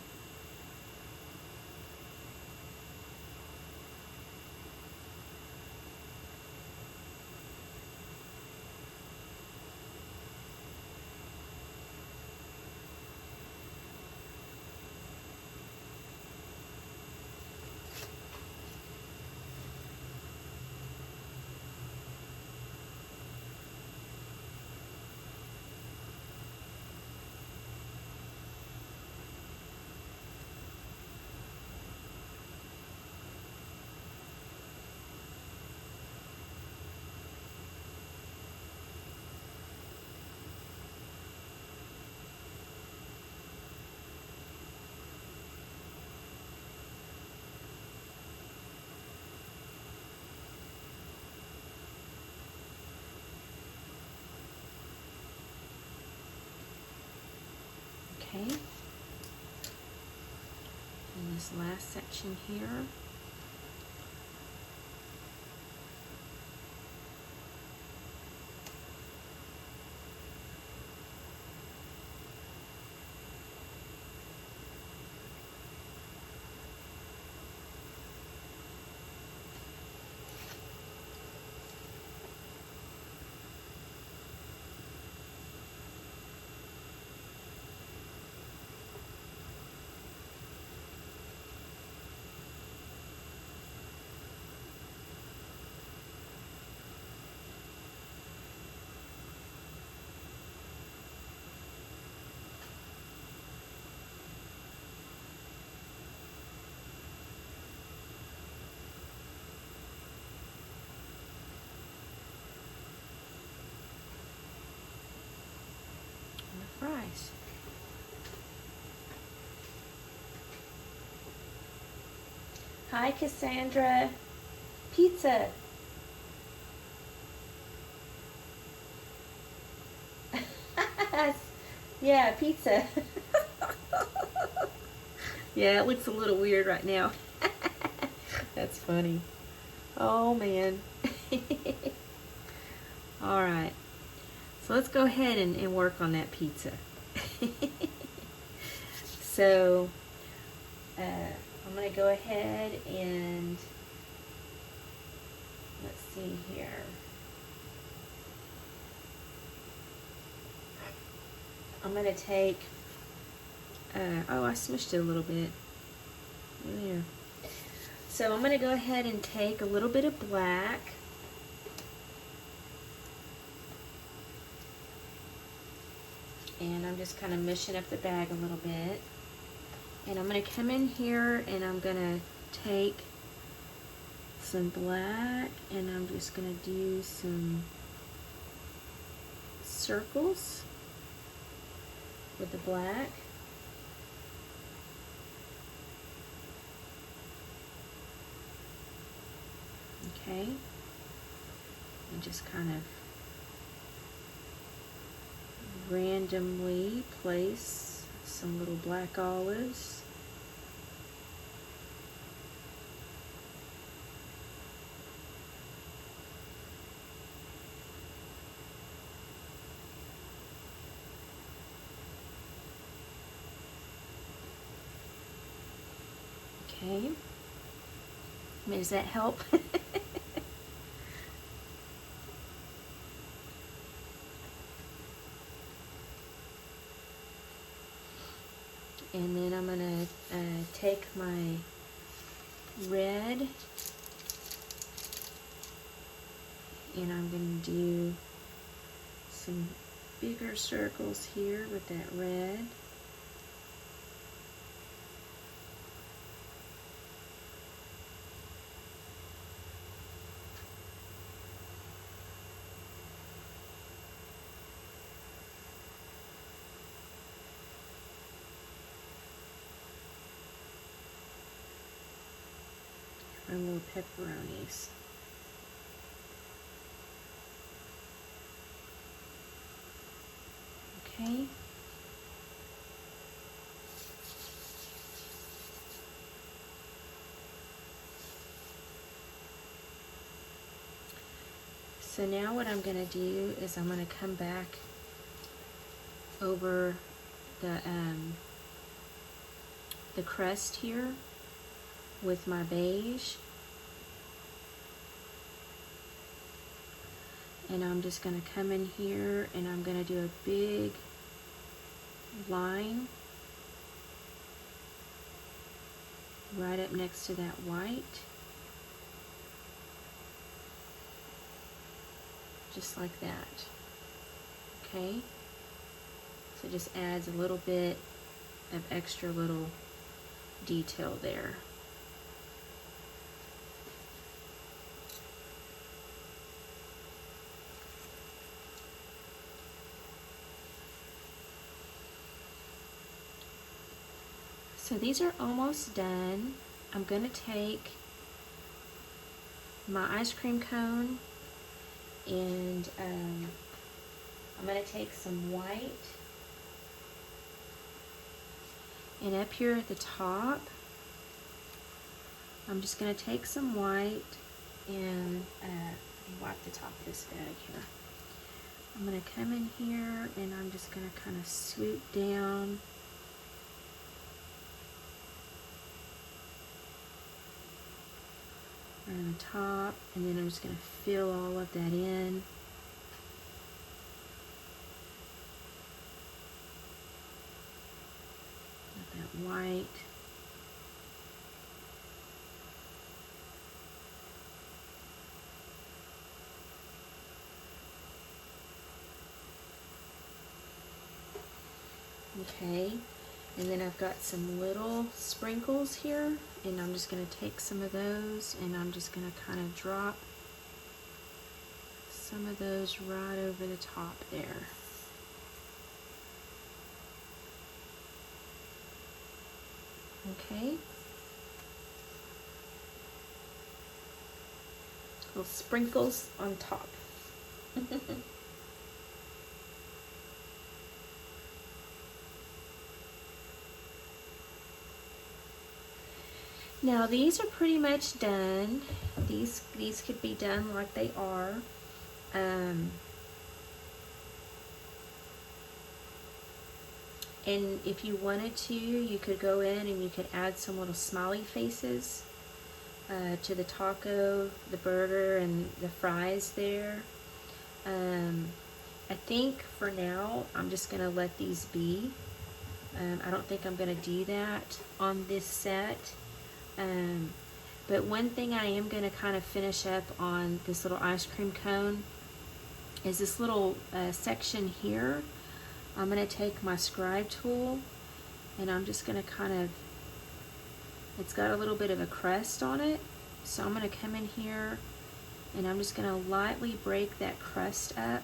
Okay, and this last section here. Fries. Hi, Cassandra. Pizza. Yeah, pizza. Yeah, it looks a little weird right now. That's funny. Oh, man. All right. So let's go ahead and work on that pizza. So I'm going to go ahead and let's see here. I'm going to take, oh, I smushed it a little bit. There. So I'm going to go ahead and take a little bit of black. And I'm just kind of mushing up the bag a little bit. And I'm going to come in here and I'm going to take some black and I'm just going to do some circles with the black. Okay. And just kind of randomly place some little black olives. Okay. Does that help? And then I'm going to red. And I'm going to do some bigger circles here with that red. Our little pepperonis. Okay. So now what I'm going to do is I'm going to come back over the crust here with my beige, and I'm just going to come in here and I'm going to do a big line right up next to that white, just like that. Okay, so it just adds a little bit of extra little detail there. So these are almost done. I'm going to take my ice cream cone and I'm going to take some white, and up here at the top I'm just going to take some white and wipe the top of this bag here. I'm going to come in here and I'm just going to kind of swoop down on the top, and then I'm just going to fill all of that in. With that white. Okay, and then I've got some little sprinkles here, and I'm just going to take some of those and I'm just going to kind of drop some of those right over the top there. Okay. Little sprinkles on top. Now these are pretty much done. These could be done like they are. And if you wanted to, you could go in and you could add some little smiley faces to the taco, the burger, and the fries there. I think for now I'm just gonna let these be. I don't think I'm gonna do that on this set. But one thing I am going to kind of finish up on this little ice cream cone is this little section here. I'm going to take my scribe tool and I'm just going to kind of, it's got a little bit of a crust on it, so I'm going to come in here and I'm just going to lightly break that crust up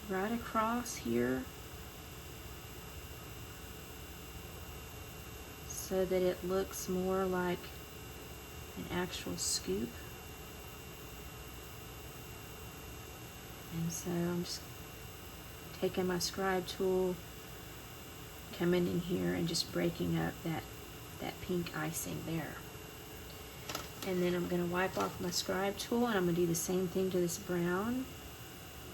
right across here, so that it looks more like an actual scoop. And so I'm just taking my scribe tool, coming in here and just breaking up that pink icing there. And then I'm going to wipe off my scribe tool and I'm going to do the same thing to this brown.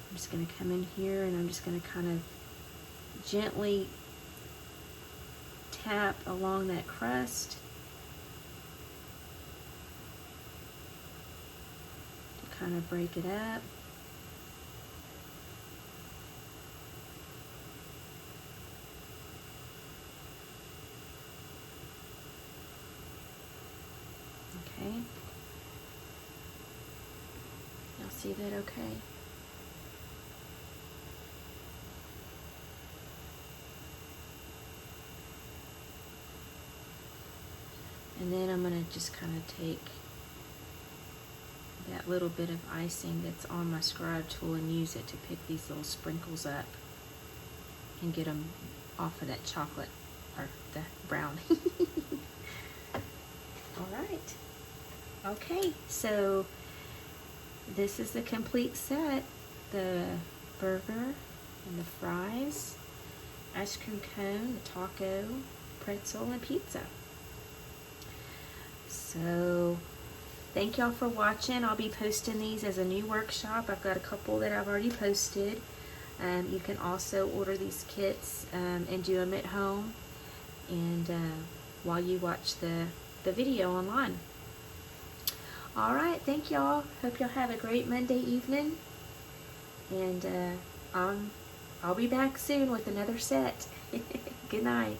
I'm just going to come in here and I'm just going to kind of gently tap along that crust to kind of break it up. Okay. Y'all see that okay? And then I'm going to just kind of take that little bit of icing that's on my scribe tool and use it to pick these little sprinkles up and get them off of that chocolate or the brown. All right. Okay, so this is the complete set. The burger and the fries, ice cream cone, the taco, pretzel, and pizza. So thank y'all for watching. I'll be posting these as a new workshop. I've got a couple that I've already posted. You can also order these kits and do them at home and while you watch the video online. Alright, thank y'all. Hope y'all have a great Monday evening. And I'll be back soon with another set. Good night.